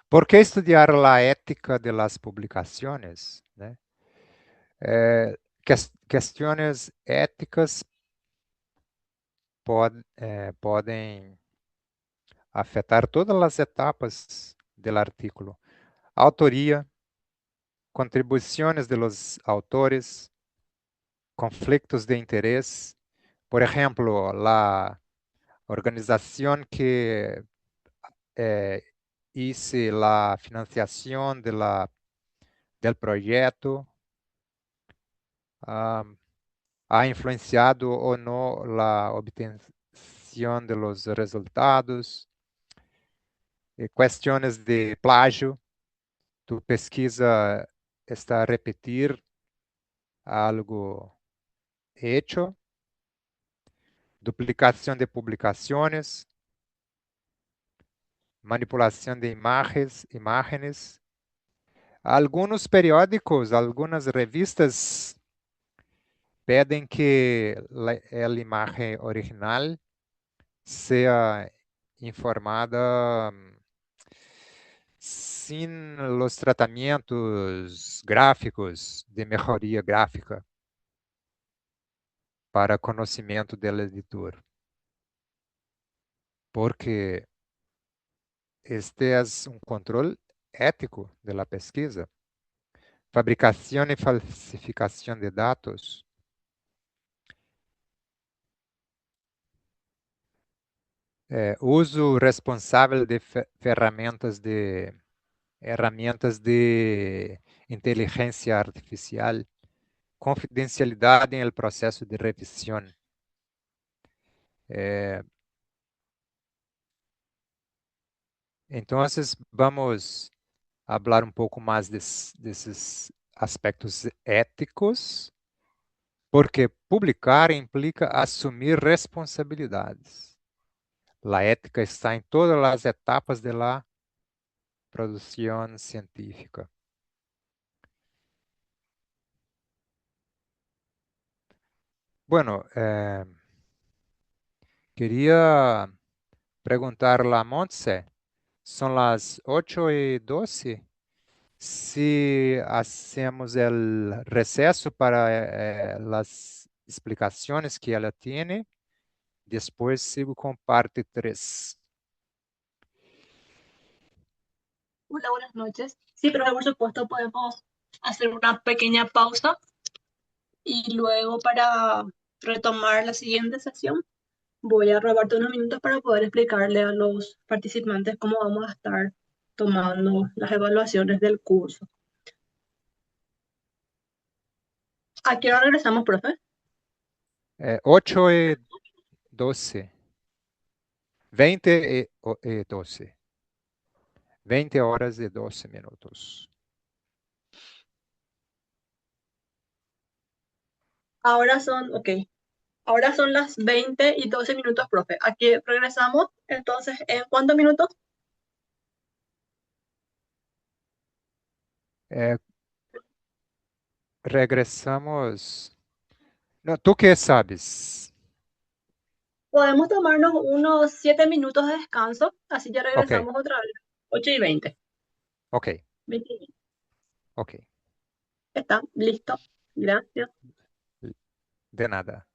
¿Por qué estudiar la ética de las publicaciones? ¿Né? Questões éticas podem afetar todas as etapas do artículo. Autoria, contribuições de los autores, conflictos de interés. Por ejemplo, la organización que hice la financiación del proyecto ha influenciado o no la obtención de los resultados. Cuestiones de plágio. Tu pesquisa está a repetir algo hecho. Duplicación de publicaciones. Manipulación de imágenes. Algunos periódicos, algunas revistas pedem que a imagem original seja informada sem os tratamentos gráficos de melhoria gráfica para conhecimento do editor. Porque este é um controle ético da pesquisa. Fabricação e falsificação de dados. Uso responsável de ferramentas de inteligência artificial, confidencialidade em el processo de revisão. Então, vamos falar um pouco mais desses aspectos éticos, porque publicar implica assumir responsabilidades. A ética está em todas as etapas da produção científica. Bueno, queria perguntar a Montse, são as 8:12, se hacemos o recesso para as explicações que ela tem, depois sigo com parte 3. Hola, buenas noches. Sí, pero por supuesto podemos hacer una pequeña pausa y luego para retomar la siguiente sesión voy a robarte unos minutos para poder explicarle a los participantes cómo vamos a estar tomando las evaluaciones del curso. ¿A qué hora regresamos, profe? 8:12. 20:12. 20 horas e 12 minutos. Ahora son, ok. Ahora son las 20:12 minutos, profe. Aquí regresamos, entonces, ¿en cuántos minutos? Regressamos. Não, tu que sabes? Podemos tomarnos unos 7 minutos de descanso, así ya Ok, regresamos otra vez. 8:20. ok, 20. ok. Está listo. Gracias. De nada.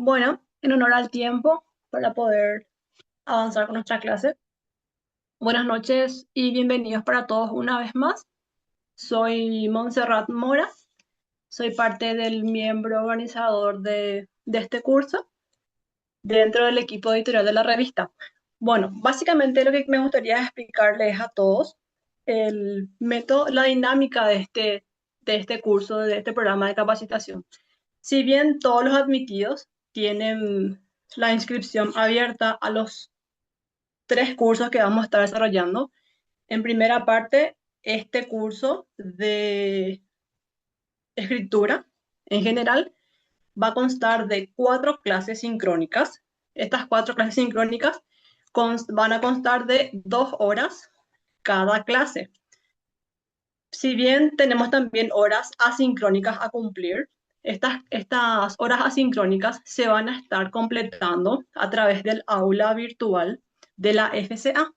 Bueno, en honor al tiempo, para poder avanzar con nuestra clase. Buenas noches y bienvenidos para todos una vez más. Soy Montserrat Mora, soy parte del miembro organizador de este curso dentro del equipo editorial de la revista. Bueno, básicamente lo que me gustaría explicarles a todos el método, la dinámica de este curso, de este programa de capacitación. Si bien todos los admitidos tienen la inscripción abierta a los 3 cursos que vamos a estar desarrollando, en primera parte, este curso de escritura en general va a constar de 4 clases sincrónicas. Estas 4 clases sincrónicas van a constar de 2 horas cada clase. Si bien tenemos también horas asincrónicas a cumplir, estas horas asincrónicas se van a estar completando a través del aula virtual de la FCA.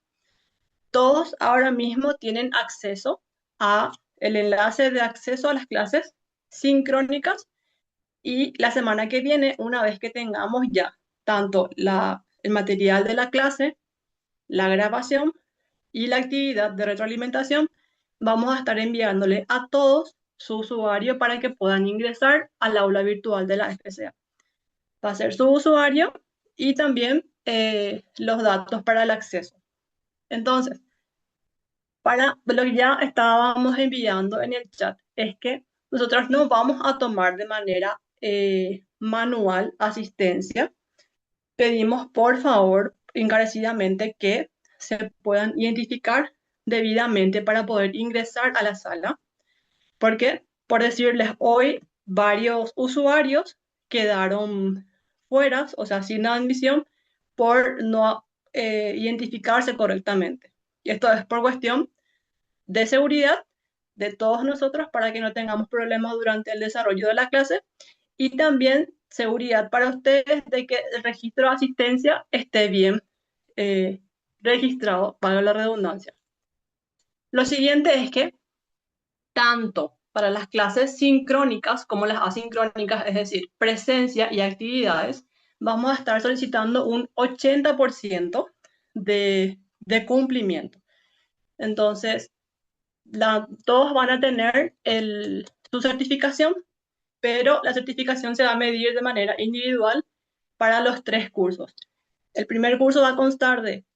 Todos ahora mismo tienen acceso a el enlace de acceso a las clases sincrónicas y la semana que viene, una vez que tengamos ya tanto el material de la clase, la grabación y la actividad de retroalimentación, vamos a estar enviándole a todos su usuario para que puedan ingresar al aula virtual de la FCA. Va a ser su usuario y también los datos para el acceso. Entonces, para lo que ya estábamos enviando en el chat, es que nosotros no vamos a tomar de manera manual asistencia. Pedimos, por favor, encarecidamente que se puedan identificar debidamente para poder ingresar a la sala, porque, por decirles, hoy varios usuarios quedaron fuera, o sea, sin admisión, por no identificarse correctamente. Y esto es por cuestión de seguridad de todos nosotros para que no tengamos problemas durante el desarrollo de la clase y también seguridad para ustedes de que el registro de asistencia esté bien registrado, para la redundancia. Lo siguiente es que tanto para las clases sincrónicas como las asincrónicas, es decir, presencia y actividades, vamos a estar solicitando un 80% de cumplimiento. Entonces, todos van a tener su certificación, pero la certificación se va a medir de manera individual para los 3 cursos. El primer curso va a constar de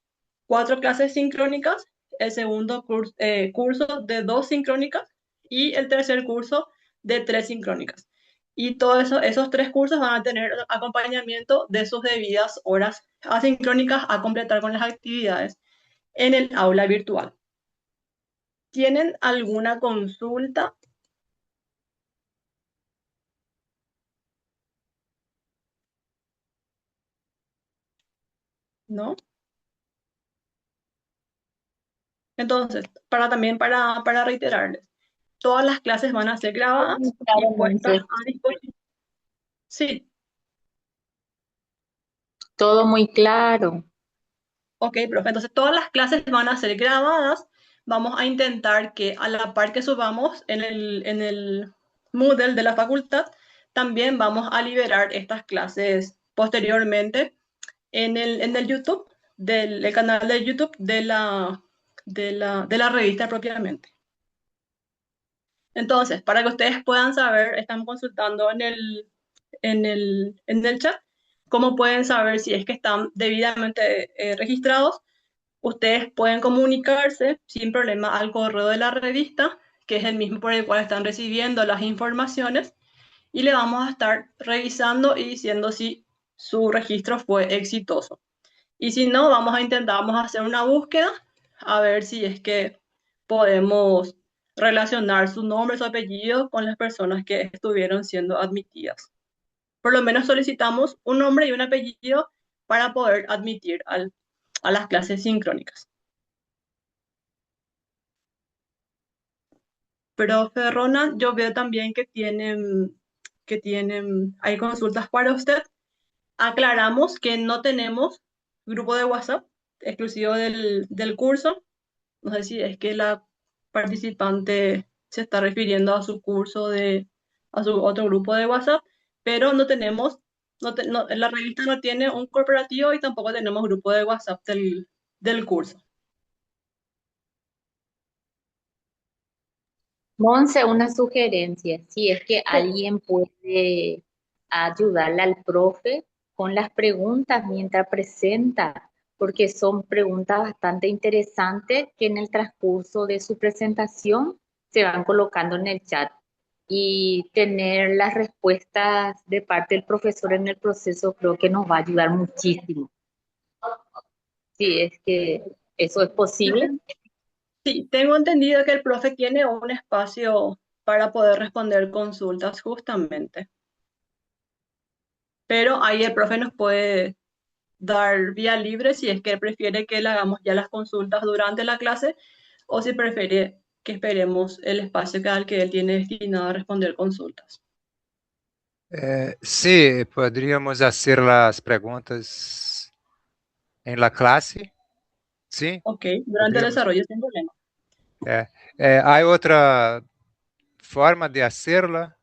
4 clases sincrónicas, el segundo curso de 2 sincrónicas y el tercer curso de 3 sincrónicas. Y todos esos 3 cursos van a tener acompañamiento de sus debidas horas asincrónicas a completar con las actividades en el aula virtual. ¿Tienen alguna consulta? ¿No? Entonces, para reiterarles, todas las clases van a ser grabadas y puestas a disposición. Sí, Todo muy claro. ok, profe. Entonces, todas las clases van a ser grabadas. Vamos a intentar que a la par que subamos en el Moodle de la facultad, también vamos a liberar estas clases posteriormente en el YouTube, el canal de YouTube de la revista propiamente. Entonces, para que ustedes puedan saber, están consultando en el chat cómo pueden saber si es que están debidamente registrados. Ustedes pueden comunicarse sin problema al correo de la revista, que es el mismo por el cual están recibiendo las informaciones, y le vamos a estar revisando y diciendo si su registro fue exitoso. Y si no, vamos a hacer una búsqueda a ver si es que podemos relacionar su nombre, su apellido con las personas que estuvieron siendo admitidas. Por lo menos solicitamos un nombre y un apellido para poder admitir a las clases sincrónicas. Profe Ronald, yo veo también hay consultas para usted. Aclaramos que no tenemos grupo de WhatsApp exclusivo del curso. No sé si es que la participante se está refiriendo a su curso a su otro grupo de WhatsApp, pero no tenemos La revista no tiene un corporativo y tampoco tenemos grupo de WhatsApp del curso. Monse, una sugerencia, si es que Sí. alguien puede ayudarle al profe con las preguntas mientras presenta, porque son preguntas bastante interesantes que en el transcurso de su presentación se van colocando en el chat y tener las respuestas de parte del profesor en el proceso creo que nos va a ayudar muchísimo. Si es que eso es posible. Sí, tengo entendido que el profe tiene un espacio para poder responder consultas justamente, pero ahí el profe nos puede dar vía libre si es que él prefiere que le hagamos ya las consultas durante la clase o si prefiere que esperemos el espacio al que él tiene destinado a responder consultas. Sí, podríamos hacer las preguntas en la clase, sí, Ok, durante el podríamos. desarrollo sin problema. Hay otra forma de hacerla,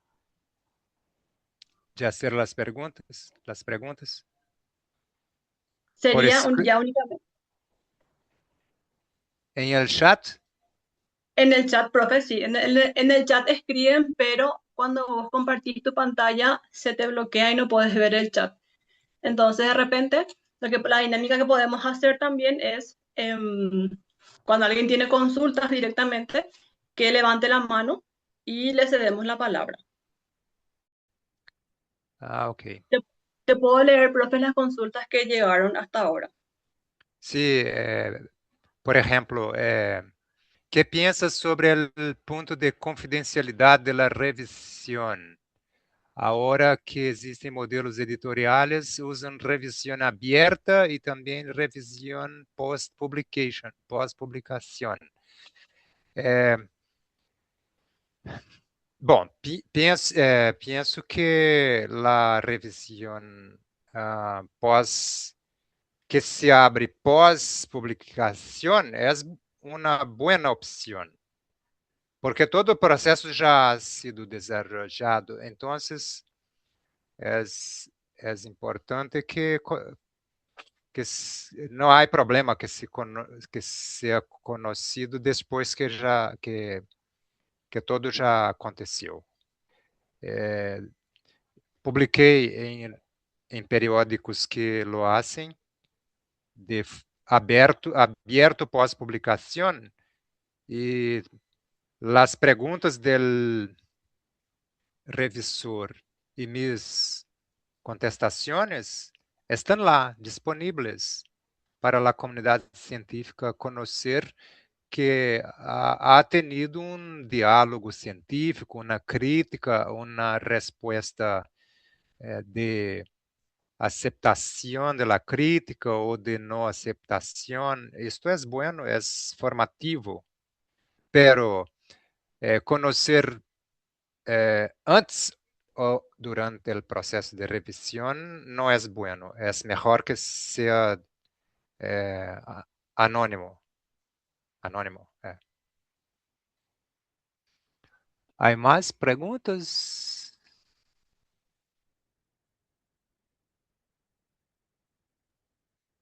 de hacer las preguntas, por Sería escrito, ya únicamente en el chat. en el chat, profe, sí, en el chat escriben, pero cuando vos compartís tu pantalla se te bloquea y no puedes ver el chat. Entonces, de repente, la dinámica que podemos hacer también es, cuando alguien tiene consultas directamente, que levante la mano y le cedemos la palabra. Ah, ok. Te, te puedo leer, profe, las consultas que llegaron hasta ahora. Sí, por ejemplo, ¿qué piensas sobre el punto de confidencialidad de la revisión? Ahora que existen modelos editoriales, usan revisión abierta y también revisión post-publicación. Eh, bom, pienso que la revisión que se abre pós-publicación es una buena opción, porque todo el proceso ya ha sido desarrollado. Entonces, es importante não há problema que seja conhecido depois que todo já aconteceu. Publiquei em periódicos que lo hacen de abierto pós-publicação e as perguntas del revisor e mis contestações estão lá disponíveis para a comunidade científica conhecer que ha tenido um diálogo científico, uma crítica, uma resposta de aceptação da crítica ou de não aceptação. Isto é bueno, é formativo, pero conhecer antes ou durante o processo de revisão não é bueno. É melhor que seja anônimo. Anônimo. Há mais perguntas?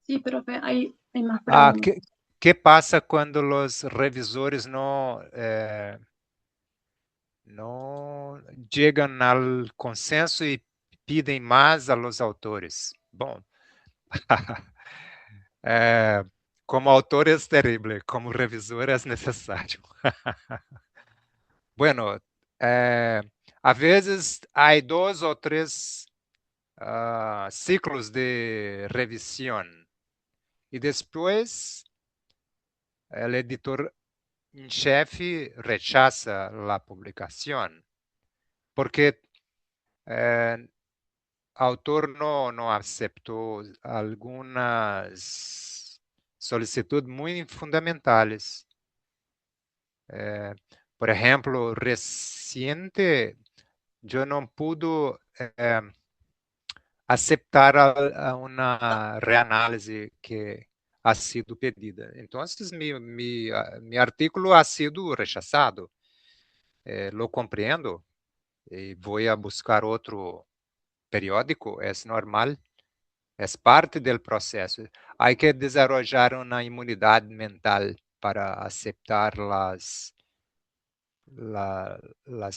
Sí, profe, hay más Ah, preguntas. ¿qué pasa cuando los revisores no llegan al consenso y piden más a los autores? Bom, como autor es terrible, como revisor es necesario. Bueno, a veces hay 2 o 3 ciclos de revisión y después el editor en jefe rechaza la publicación porque el autor no aceptó algunas solicitudes muy fundamentales. Por ejemplo, reciente yo no pude aceptar una reanálisis que ha sido pedida. Entonces, mi artículo ha sido rechazado. Lo compreendo y voy a buscar periódico, es normal, es parte del proceso. Hay que desarrollar una inmunidad mental para aceptar las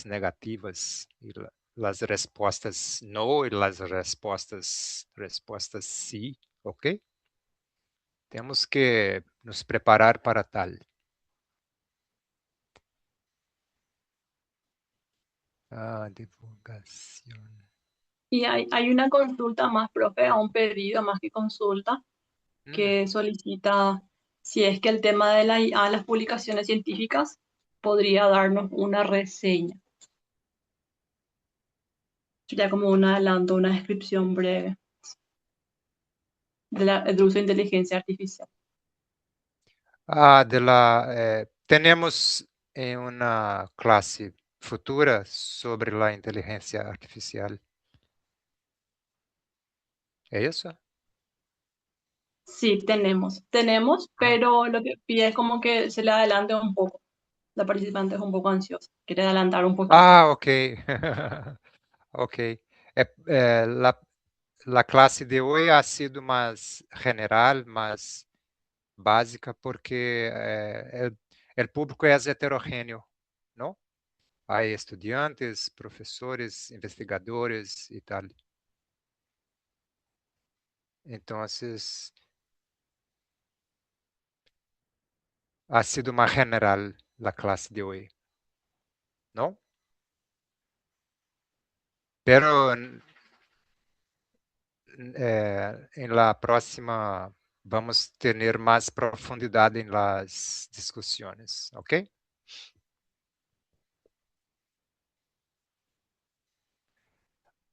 negativas y las respuestas no y las respuestas sí, ¿ok? Tenemos que nos preparar para tal. Divulgación. Y hay una consulta más, profe, a un pedido más que consulta, que solicita si es que el tema de la IA, las publicaciones científicas, podría darnos una reseña. Sería como un adelanto, una descripción breve del uso de inteligencia artificial. Tenemos en una clase futura sobre la inteligencia artificial. ¿Es eso? Sí, tenemos, pero lo que pide es como que se le adelante un poco. La participante es un poco ansiosa, quiere adelantar un poquito. Ok. Ok. La clase de hoy ha sido más general, más básica, porque el público es heterogéneo, ¿no? Hay estudiantes, profesores, investigadores y tal. Entonces, ha sido más general la clase de hoy, ¿no? Pero en la próxima vamos a tener más profundidad en las discusiones, ¿ok?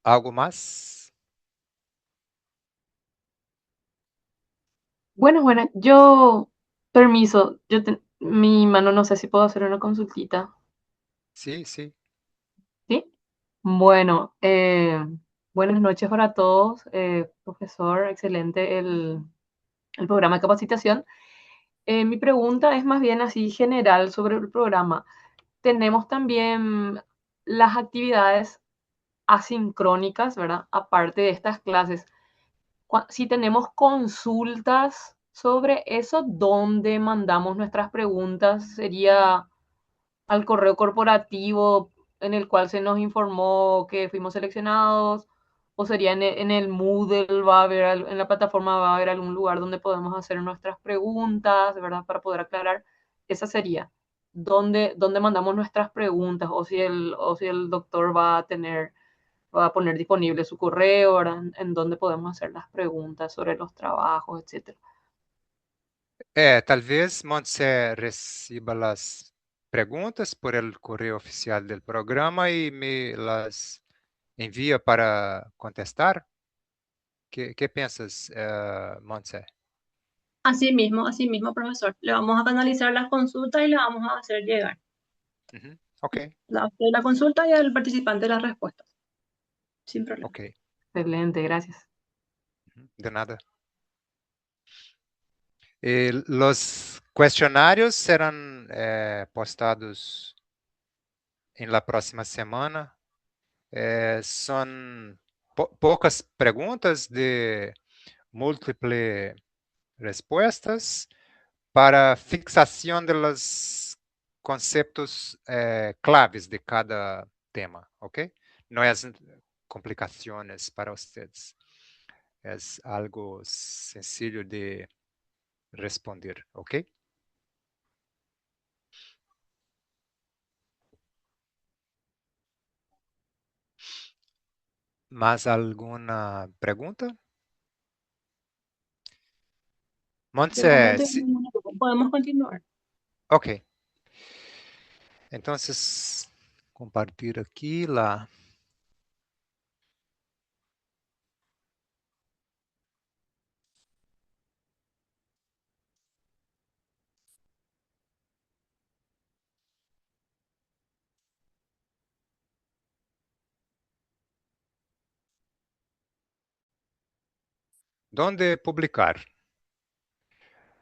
¿Algo más? Bueno, permiso, mi mano no sé si puedo hacer una consultita, Sí, sí. ¿sí? Bueno, buenas noches para todos, profesor, excelente el programa de capacitación. Mi pregunta es más bien así general sobre el programa. Tenemos también las actividades asincrónicas, ¿verdad? Aparte de estas clases. Si tenemos consultas sobre eso, ¿dónde mandamos nuestras preguntas? ¿Sería al correo corporativo en el cual se nos informó que fuimos seleccionados? ¿O sería en el Moodle, va a haber, en la plataforma va a haber algún lugar donde podemos hacer nuestras preguntas, ¿verdad? Para poder aclarar. Esa sería. ¿Dónde mandamos nuestras preguntas? O si el doctor va a poner disponible su correo, ¿verdad? En donde podemos hacer las preguntas sobre los trabajos, etcétera. Tal vez Montse reciba las preguntas por el correo oficial del programa y me las envía para contestar. ¿Qué piensas, Montse? Así mismo, profesor. Le vamos a canalizar las consultas y le vamos a hacer llegar Ok, la consulta y al participante las respuestas. Sin problema. ok. Excelente, gracias. De nada. Los cuestionarios serán postados en la próxima semana. Son pocas preguntas de múltiples respuestas para fixación de los conceptos claves de cada tema, ¿ok? No es complicaciones para ustedes. Es algo sencillo de responder, ¿ok? ¿Más alguna pregunta? De momento Montse, podemos continuar. ok. Entonces, compartir aquí la... ¿Dónde publicar?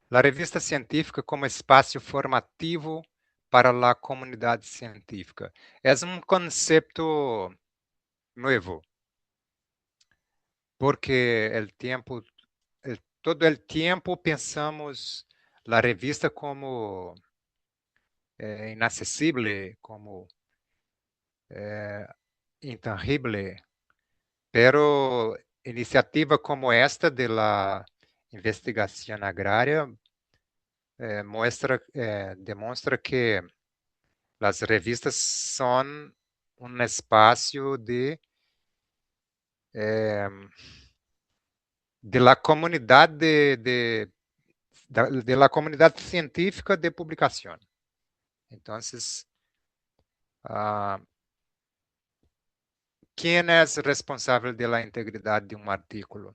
La revista científica como espacio formativo para la comunidad científica. Es un concepto nuevo. porque todo el tiempo pensamos la revista como inaccesible, como intangible, pero iniciativa como esta de la investigación agraria demonstra que las revistas son un espacio de la comunidad de la comunidad científica de publicación. Entonces, ¿quién es responsable de la integridad de un artículo?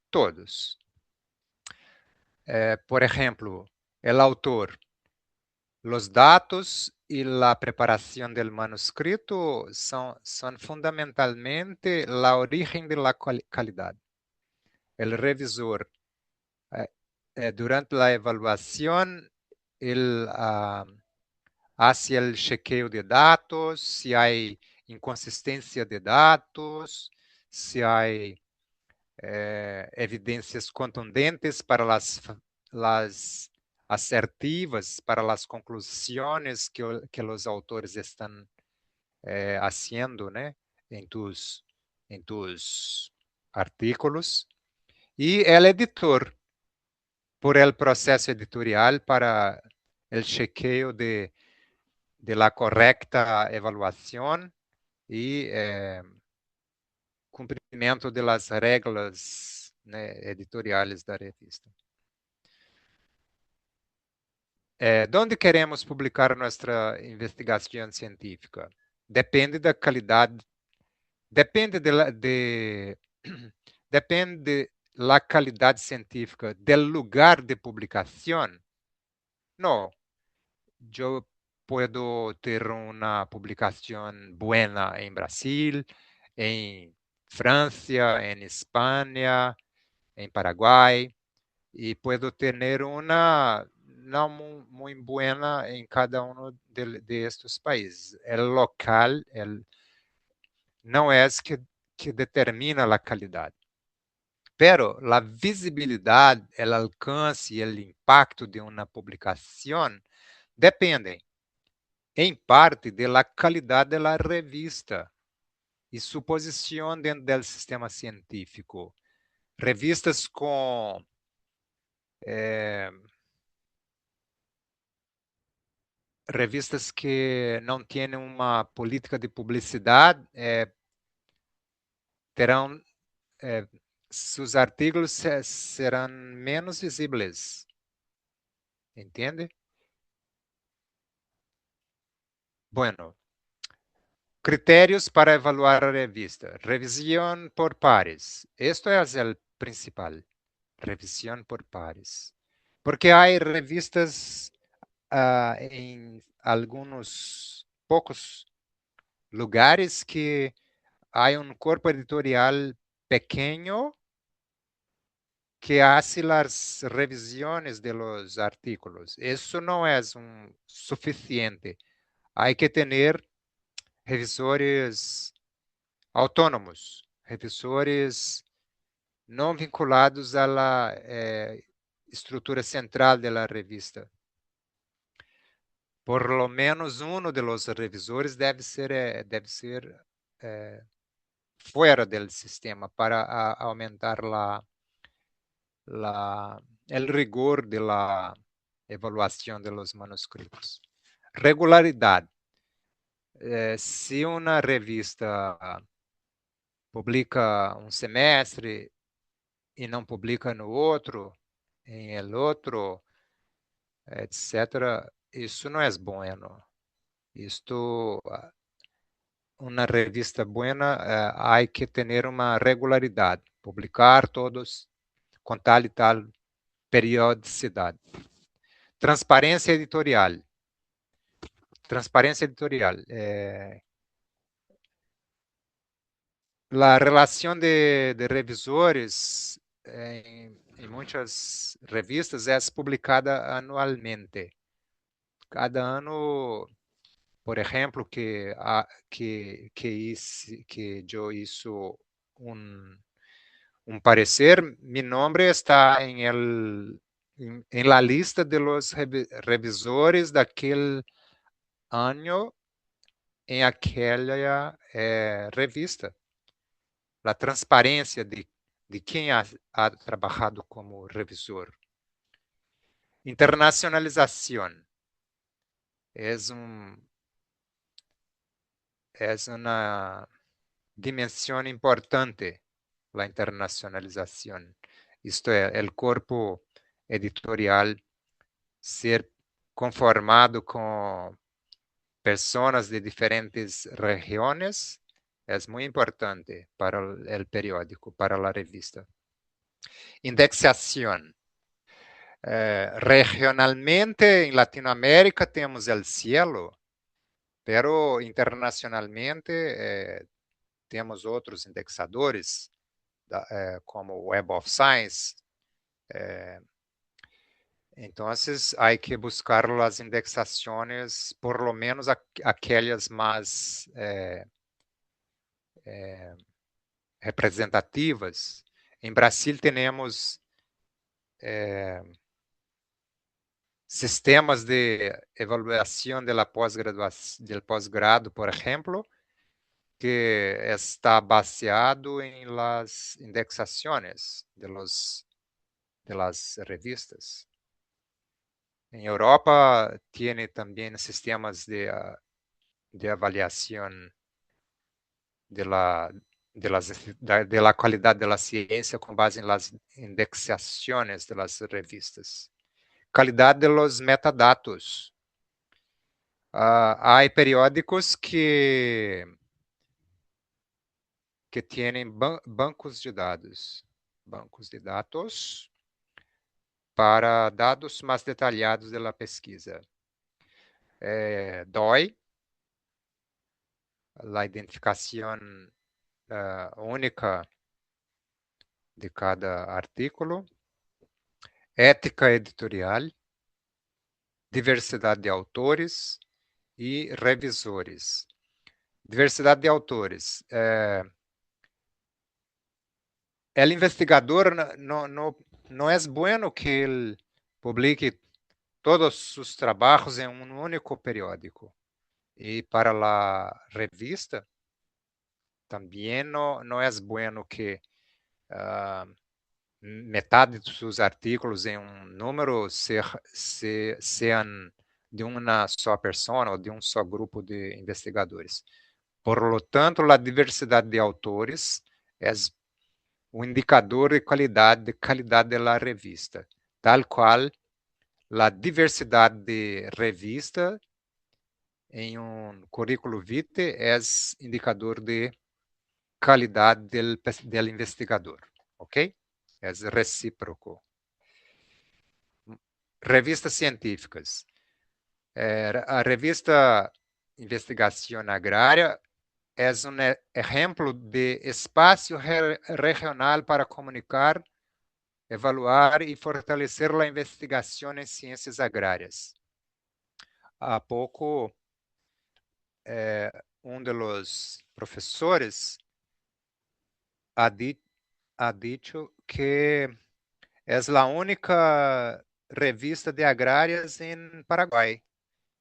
Todos. Por ejemplo, el autor, los datos y la preparación del manuscrito son fundamentalmente la origen de la calidad. El revisor, durante la evaluación, él hace el chequeo de datos, si hay inconsistencia de datos, si hay evidências contundentes para las asertivas, para las conclusiones que los autores están haciendo, ¿no? en tus artículos. Y el editor, por el proceso editorial para el chequeo de la correcta evaluación y cumprimento de las reglas, né, editoriales da revista. ¿Dónde queremos publicar nuestra investigación científica? Depende da qualidade, depende depende la calidad científica del lugar de publicación. No, yo puedo ter una publicación buena en Brasil, en Francia, en España, en Paraguay, y puedo tener una no muy buena en cada uno de estos países. El local no es que determina la calidad, pero la visibilidad, el alcance y el impacto de una publicación dependen, en parte, de la calidad de la revista y su posición dentro del sistema científico. Revistas con revistas que não têm uma política de publicidade terão seus artigos serão menos visíveis, entende? Bueno, criterios para evaluar a revista. Revisión por pares. Esto es el principal. Revisión por pares. Porque hay revistas en algunos pocos lugares que hay un cuerpo editorial pequeño que hace las revisiones de los artículos. Eso no es suficiente. Hay que tener revisores autônomos, revisores não vinculados à estrutura central da revista. Por lo menos um de los revisores deve ser fora do sistema para aumentar el rigor de la evaluación de los manuscritos. Regularidade. Se uma revista publica um semestre e não publica no outro, em el outro, etc., isso não é bueno. Isto, uma revista buena, há que ter uma regularidade, publicar todos com tal e tal periodicidade. Transparência editorial. Transparência editorial. A relação de revisores em muitas revistas é publicada anualmente. Cada ano, por exemplo, que eu hice un parecer, mi nombre está en la lista de los revisores de aquel año en aquella revista. La transparencia de quien ha trabajado como revisor. Internacionalización. Es una dimensión importante, la internacionalización. Esto es, el cuerpo editorial ser conformado con personas de diferentes regiones es muy importante para el periódico, para la revista. Indexación. Regionalmente, en Latinoamérica tenemos el Cielo, pero internacionalmente temos outros indexadores, como Web of Science. Então, há que buscar as indexações, por lo menos aquelas mais representativas. Em Brasil, temos sistemas de avaliação do pós-grado, por exemplo, que está baseado em las indexações de las revistas. En Europa tiene también sistemas de avaliación de la calidad de la ciencia con base en las indexaciones de las revistas. Calidad de los metadatos. Hay periódicos que tienen bancos de dados para dados mais detalhados da pesquisa. DOI, a identificação única de cada artículo, ética editorial, diversidade de autores e revisores. Diversidade de autores. O investigador não é bueno que ele publique todos sus trabajos en un único periódico. Y para la revista, también no es bueno que metade de sus artículos en un número sean de una sola persona o de un solo grupo de investigadores. Por lo tanto, la diversidad de autores es un indicador de calidad de la revista, tal cual la diversidad de revista en un currículo vitae es indicador de calidad del investigador, ¿ok? Es recíproco. Revistas científicas. A revista Investigación Agraria es un ejemplo de espacio regional para comunicar, evaluar y fortalecer la investigación en ciencias agrarias. Há pouco, de los profesores ha dicho que es la única revista de agrarias en Paraguay.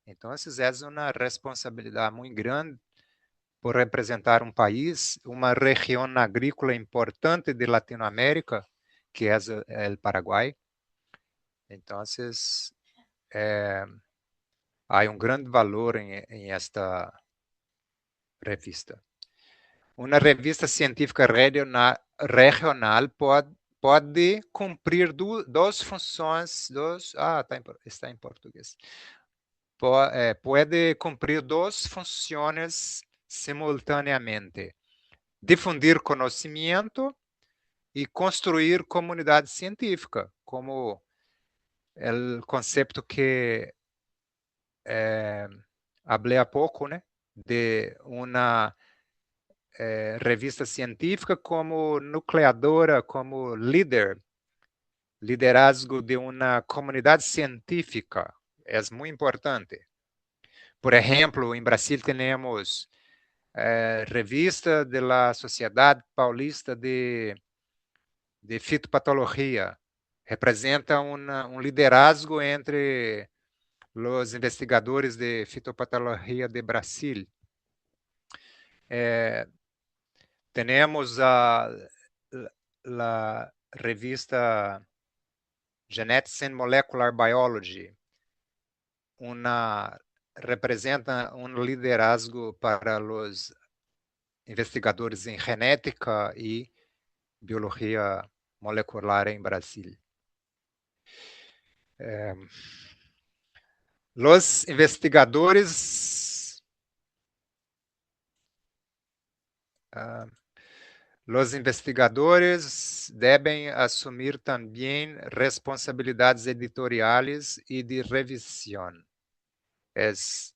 Entonces, es una responsabilidad muy grande por representar un país, una región agrícola importante de Latinoamérica, que es el Paraguay. Entonces, há um grande valor em esta revista. Uma revista científica regional pode cumprir duas funções, está em português. Pode cumprir duas funções simultaneamente: difundir conhecimento e construir comunidade científica, como o conceito que hablé há pouco, né? De uma revista científica como nucleadora, como liderazgo de uma comunidade científica. É muito importante. Por exemplo, em Brasil temos revista da Sociedade Paulista de de fitopatología. Representa un liderazgo entre los investigadores de fitopatología de Brasil. Tenemos la revista Genetics and Molecular Biology, representa un liderazgo para los investigadores en genética y biología molecular en Brasil. Los investigadores deben asumir también responsabilidades editoriales y de revisión. Es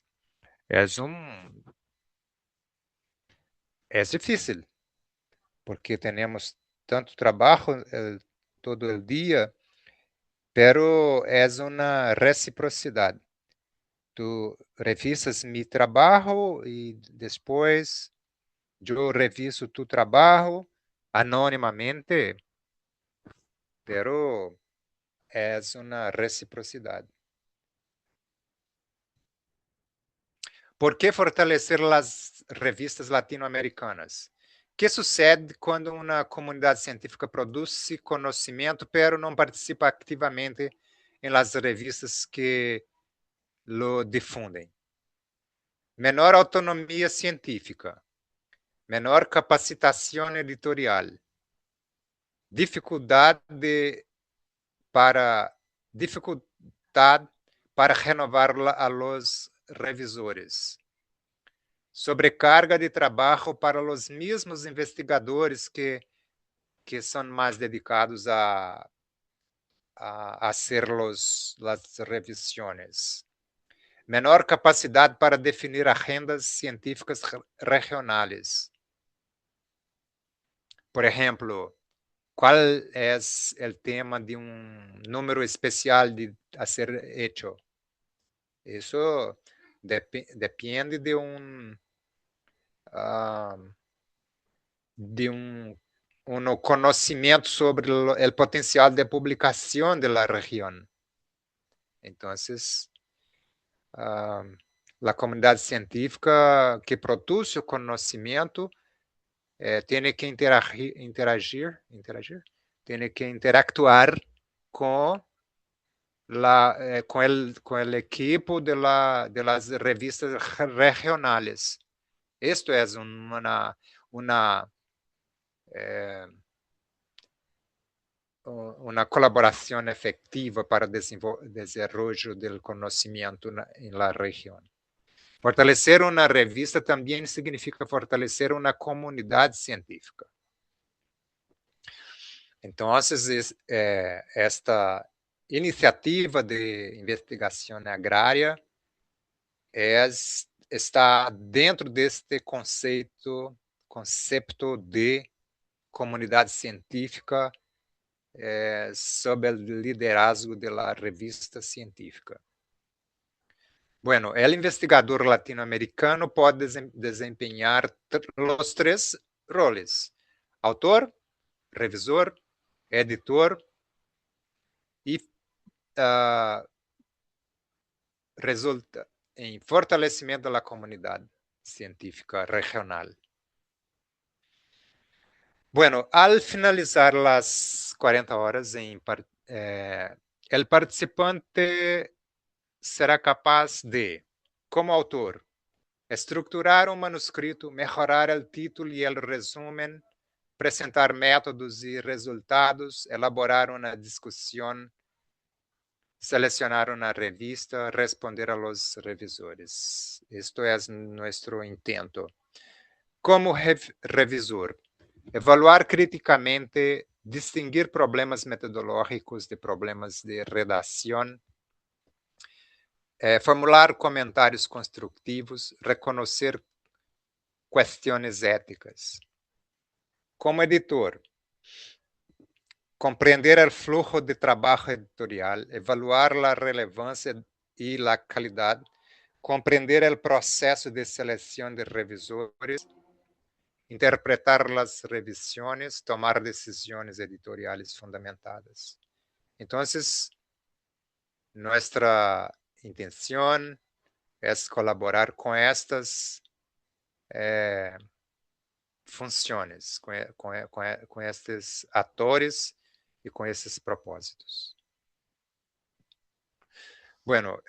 difícil, porque tenemos tanto trabajo todo el día, pero es una reciprocidad. Tú revisas mi trabajo y después yo reviso tu trabajo anónimamente, pero es una reciprocidad. ¿Por qué fortalecer las revistas latinoamericanas? ¿Qué sucede cuando una comunidad científica produce conocimiento, pero no participa activamente en las revistas que lo difunden? Menor autonomía científica, menor capacitación editorial, dificultad para renovar a los revisores, sobrecarga de trabajo para los mismos investigadores que son más dedicados a hacer las revisiones. Menor capacidad para definir agendas científicas regionales. Por ejemplo, ¿cuál es el tema de un número especial a ser hecho? Eso depende de un conocimiento sobre el potencial de publicación de la región. Entonces, la comunidad científica que produce conocimiento tiene que interagir, tiene que interactuar con el equipo de las revistas regionales. Esto es una colaboración efectiva para el desarrollo del conocimiento en la región. Fortalecer una revista también significa fortalecer una comunidad científica. Entonces, esta iniciativa de investigación agraria está dentro de este concepto de comunidad científica sob el liderazgo de la revista científica. Bueno, el investigador latinoamericano puede desempeñar los 3 roles: autor, revisor, editor, y resulta en fortalecimiento de la comunidad científica regional. Bueno, al finalizar las 40 horas, el participante será capaz de, como autor, estructurar un manuscrito, mejorar el título y el resumen, presentar métodos y resultados, elaborar una discusión, seleccionar una revista, responder a los revisores. Esto es nuestro intento. Como revisor, evaluar críticamente, distinguir problemas metodológicos de problemas de redacción, formular comentários constructivos, reconocer cuestiones éticas. Como editor, compreender el flujo de trabajo editorial, evaluar la relevancia y la calidad, compreender el proceso de selección de revisores, interpretar las revisiones, tomar decisiones editoriales fundamentadas. Entonces, nuestra intención es colaborar con estas funciones, com estes atores e com esses propósitos. Bueno,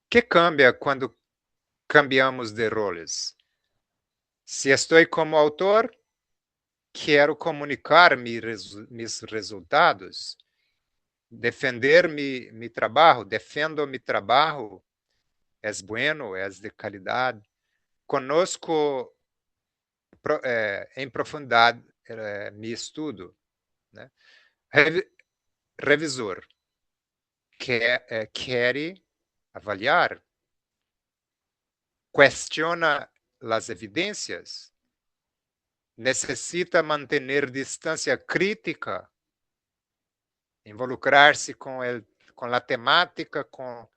que cambia quando cambiamos de roles? Se estou como autor, quero comunicar mis resultados, defender mi trabalho, defendo mi trabalho, é bueno, é de qualidade, conosco em profundidade mi estudo, né? Revisor quer avaliar, questiona as evidências, necessita manter distância crítica, involucrar-se com a temática, com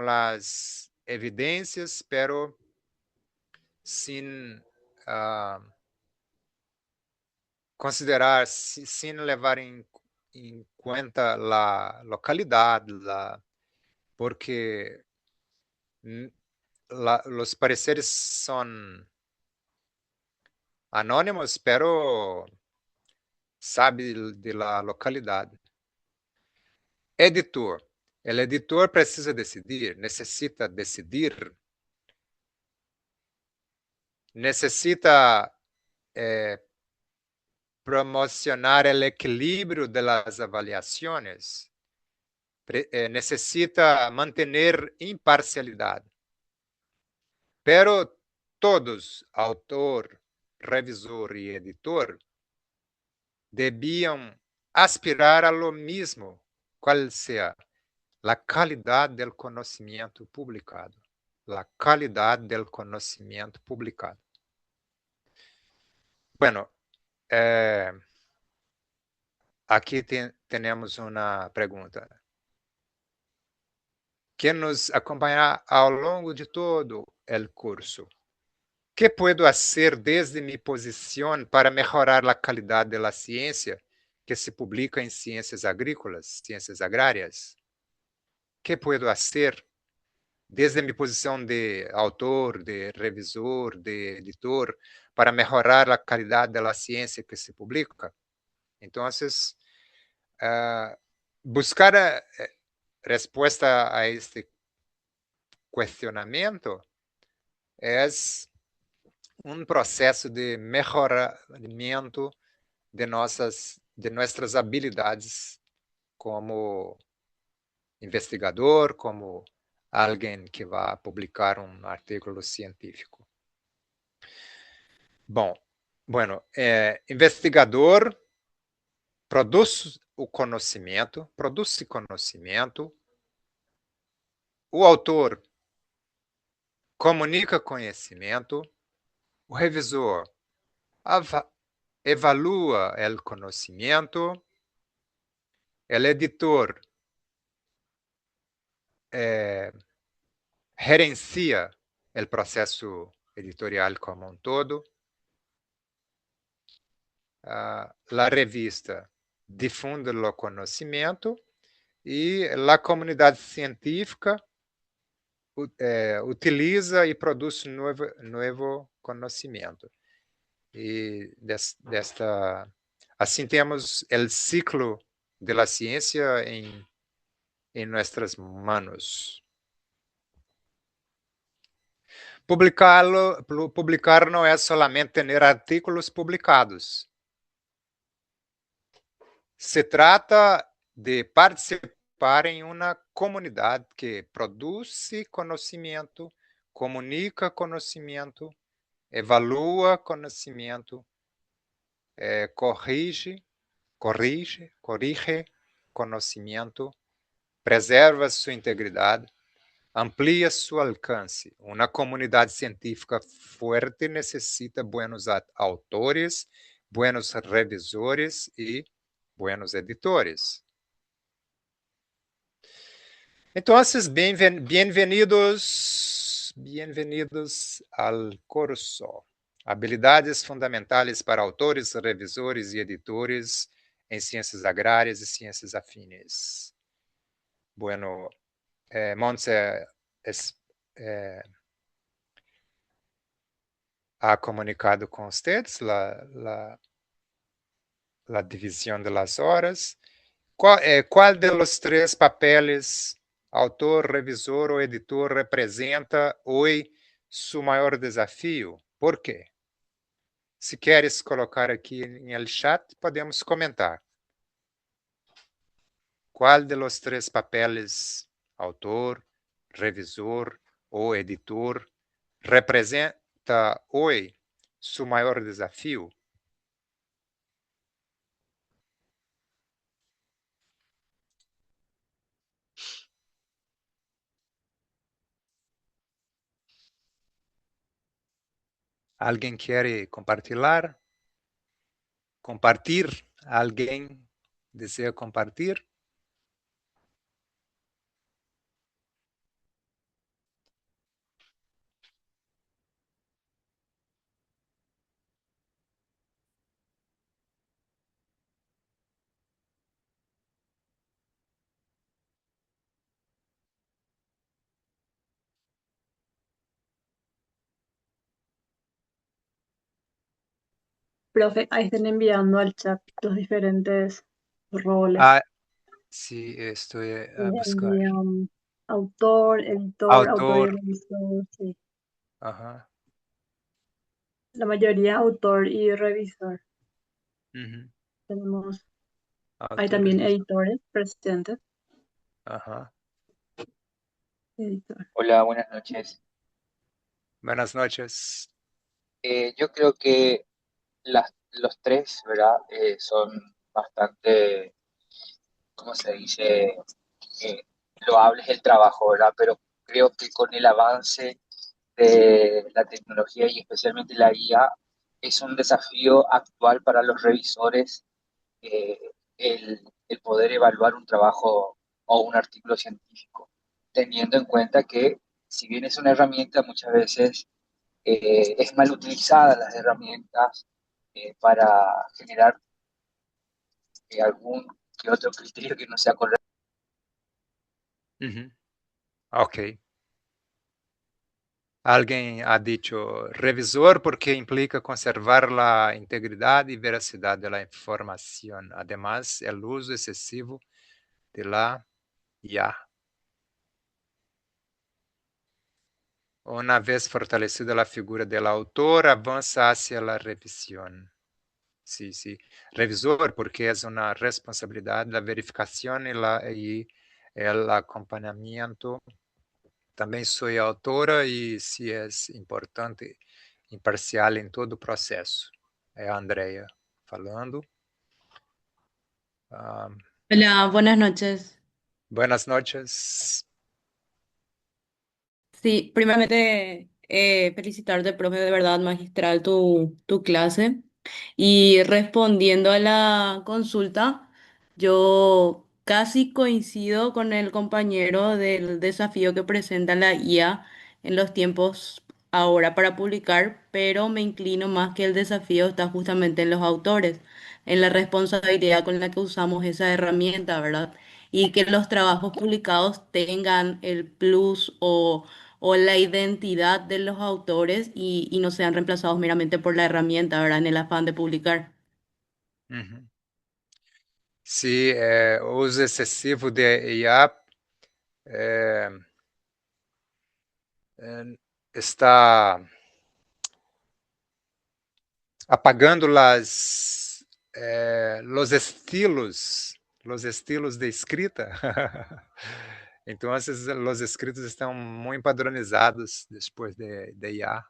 as evidências, pero sem considerar, sem levar em conta a localidade, porque os pareceres são anônimos, pero sabe de la localidade. Editor. O editor precisa decidir, necessita decidir, necessita promocionar o equilíbrio das avaliações, necessita manter imparcialidade. Pero todos, autor, revisor e editor, deviam aspirar a lo mesmo, qual seja a qualidade do conhecimento publicado. A qualidade do conhecimento publicado. Bueno, aqui temos uma pergunta. Que nos acompanhará ao longo de todo o curso. Que puedo fazer desde minha posição para melhorar a qualidade da ciência que se publica em ciências agrícolas, ciências agrárias? Que puedo fazer desde minha posição de autor, de revisor, de editor, para melhorar a qualidade da ciência que se publica? Então, buscar a resposta a este questionamento é processo de melhoramento de nossas habilidades como investigador, como alguém que vai publicar artigo científico. Bueno, investigador produz conhecimento, o autor comunica conhecimento, o revisor evalua o conhecimento, o editor gerencia o processo editorial como todo, a revista difunde o conhecimento e a comunidade científica utiliza e produz novo conhecimento. E assim temos o ciclo da ciência em nossas mãos. Publicar não é somente ter artigos publicados. Se trata de participar em uma comunidade que produz conhecimento, comunica conhecimento, evalua conhecimento, corrige conhecimento, preserva sua integridade, amplia seu alcance. Uma comunidade científica forte necessita buenos autores, buenos revisores e buenos editores. Então, bem-vindos ao curso. Habilidades fundamentais para autores, revisores e editores em ciências agrárias e ciências afines. Bueno, Montse ha comunicado com vocês a divisão das horas. Qual de los três papéis, autor, revisor ou editor, representa hoje seu maior desafio? Por quê? Se queres colocar aqui no chat, podemos comentar. Qual de los três papéis, autor, revisor ou editor, representa hoje seu maior desafio? Alguém quer compartilhar? Compartilhar? Alguém deseja compartilhar? Profe, ahí están enviando al chat los diferentes roles. Ah, sim, estou a buscar. Envían autor, editor, autor y Autor. revisor, sí. Ajá. La mayoría es autor y revisor. Uhum. Tenemos, hay Autor, también revisor. editores presentes. Ajá. Editor. Hola, buenas noches. Buenas noches. Yo creo que los tres, ¿verdad? Son bastante, ¿cómo se dice? Loables el trabajo, ¿verdad? Pero creo que con el avance de la tecnología y especialmente la IA, es un desafío actual para los revisores eh, el poder evaluar un trabajo o un artículo científico, teniendo en cuenta que si bien es una herramienta, muchas veces es mal utilizada las herramientas para generar algún que otro criterio que no sea correcto. Uhum. Ok. Alguém ha dicho revisor porque implica conservar la integridad y veracidad de la información. Además, el uso excesivo de la IA. Una vez fortalecida la figura del autor, avanza hacia la revisión. Sí, sí. Revisor, porque es una responsabilidad la verificación y el acompañamiento. Também sou autora e se é importante, imparcial em todo o processo. É a Andrea falando. Hola, buenas noches. Buenas noches. Sí, primeramente felicitarte, profe, de verdad, magistral tu clase. Y respondiendo a la consulta, yo casi coincido con el compañero del desafío que presenta la IA en los tiempos ahora para publicar, pero me inclino más que el desafío está justamente en los autores, en la responsabilidad con la que usamos esa herramienta, ¿verdad? Y que los trabajos publicados tengan el plus o la identidad de los autores y no sean reemplazados meramente por la herramienta, ¿verdad? En el afán de publicar. Uhum. Se o uso excessivo de IA está apagando los estilos de escrita. Então, os escritos estão muito padronizados depois de IA.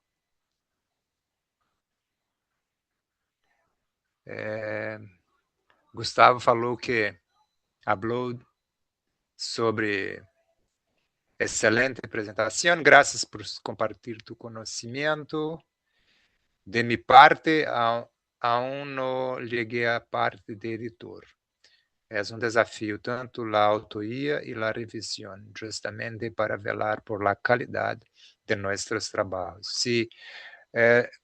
Gustavo falou que falou sobre excelente apresentação. Graças por compartilhar tu conhecimento. De mi parte, aún não cheguei à parte de editor. É um desafio tanto a autoria e a revisão, justamente para velar por la qualidade de nossos trabalhos. Se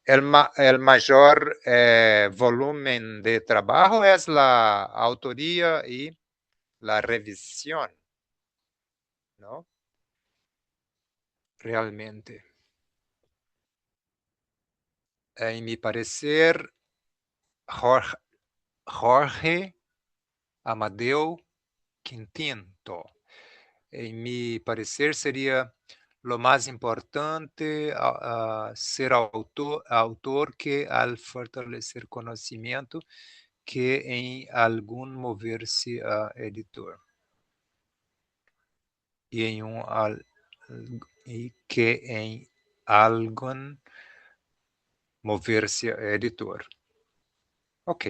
el mayor volumen de trabajo es la autoría y la revisión, ¿no? Realmente. En mi parecer, Jorge Amadeu Quintinto. En mi parecer sería lo más importante ser autor que al fortalecer conocimiento que en algún moverse a editor. Y que en algún moverse a editor. Ok.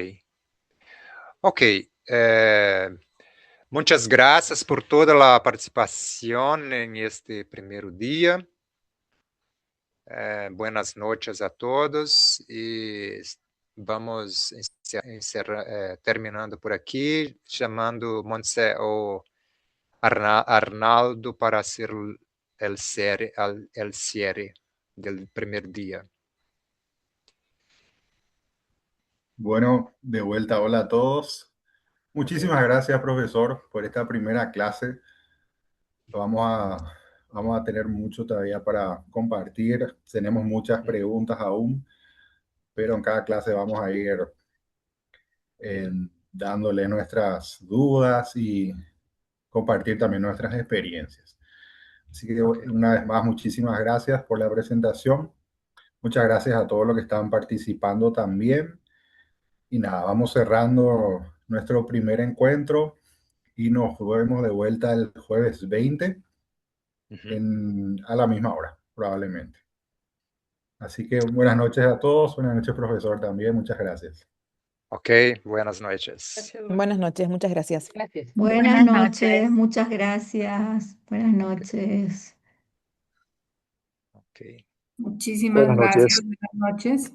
Muchas gracias por toda la participación en este primer día. Buenas noches a todos y vamos terminando por aquí, llamando Montse o Arnaldo para hacer el cierre del primer día. Bueno, de vuelta, hola a todos. Muchísimas gracias, profesor, por esta primera clase. Vamos a tener mucho todavía para compartir. Tenemos muchas preguntas aún, pero en cada clase vamos a ir dándole nuestras dudas y compartir también nuestras experiencias. Así que una vez más, muchísimas gracias por la presentación. Muchas gracias a todos los que están participando también. Y nada, vamos cerrando nuestro primer encuentro y nos vemos de vuelta el jueves 20 a la misma hora, probablemente. Así que buenas noches a todos. Buenas noches, profesor, también. Muchas gracias. Ok, buenas noches. Buenas noches, muchas gracias. Gracias. Buenas noches, muchas gracias. Buenas noches. Okay. Muchísimas Buenas gracias. noches. Buenas noches.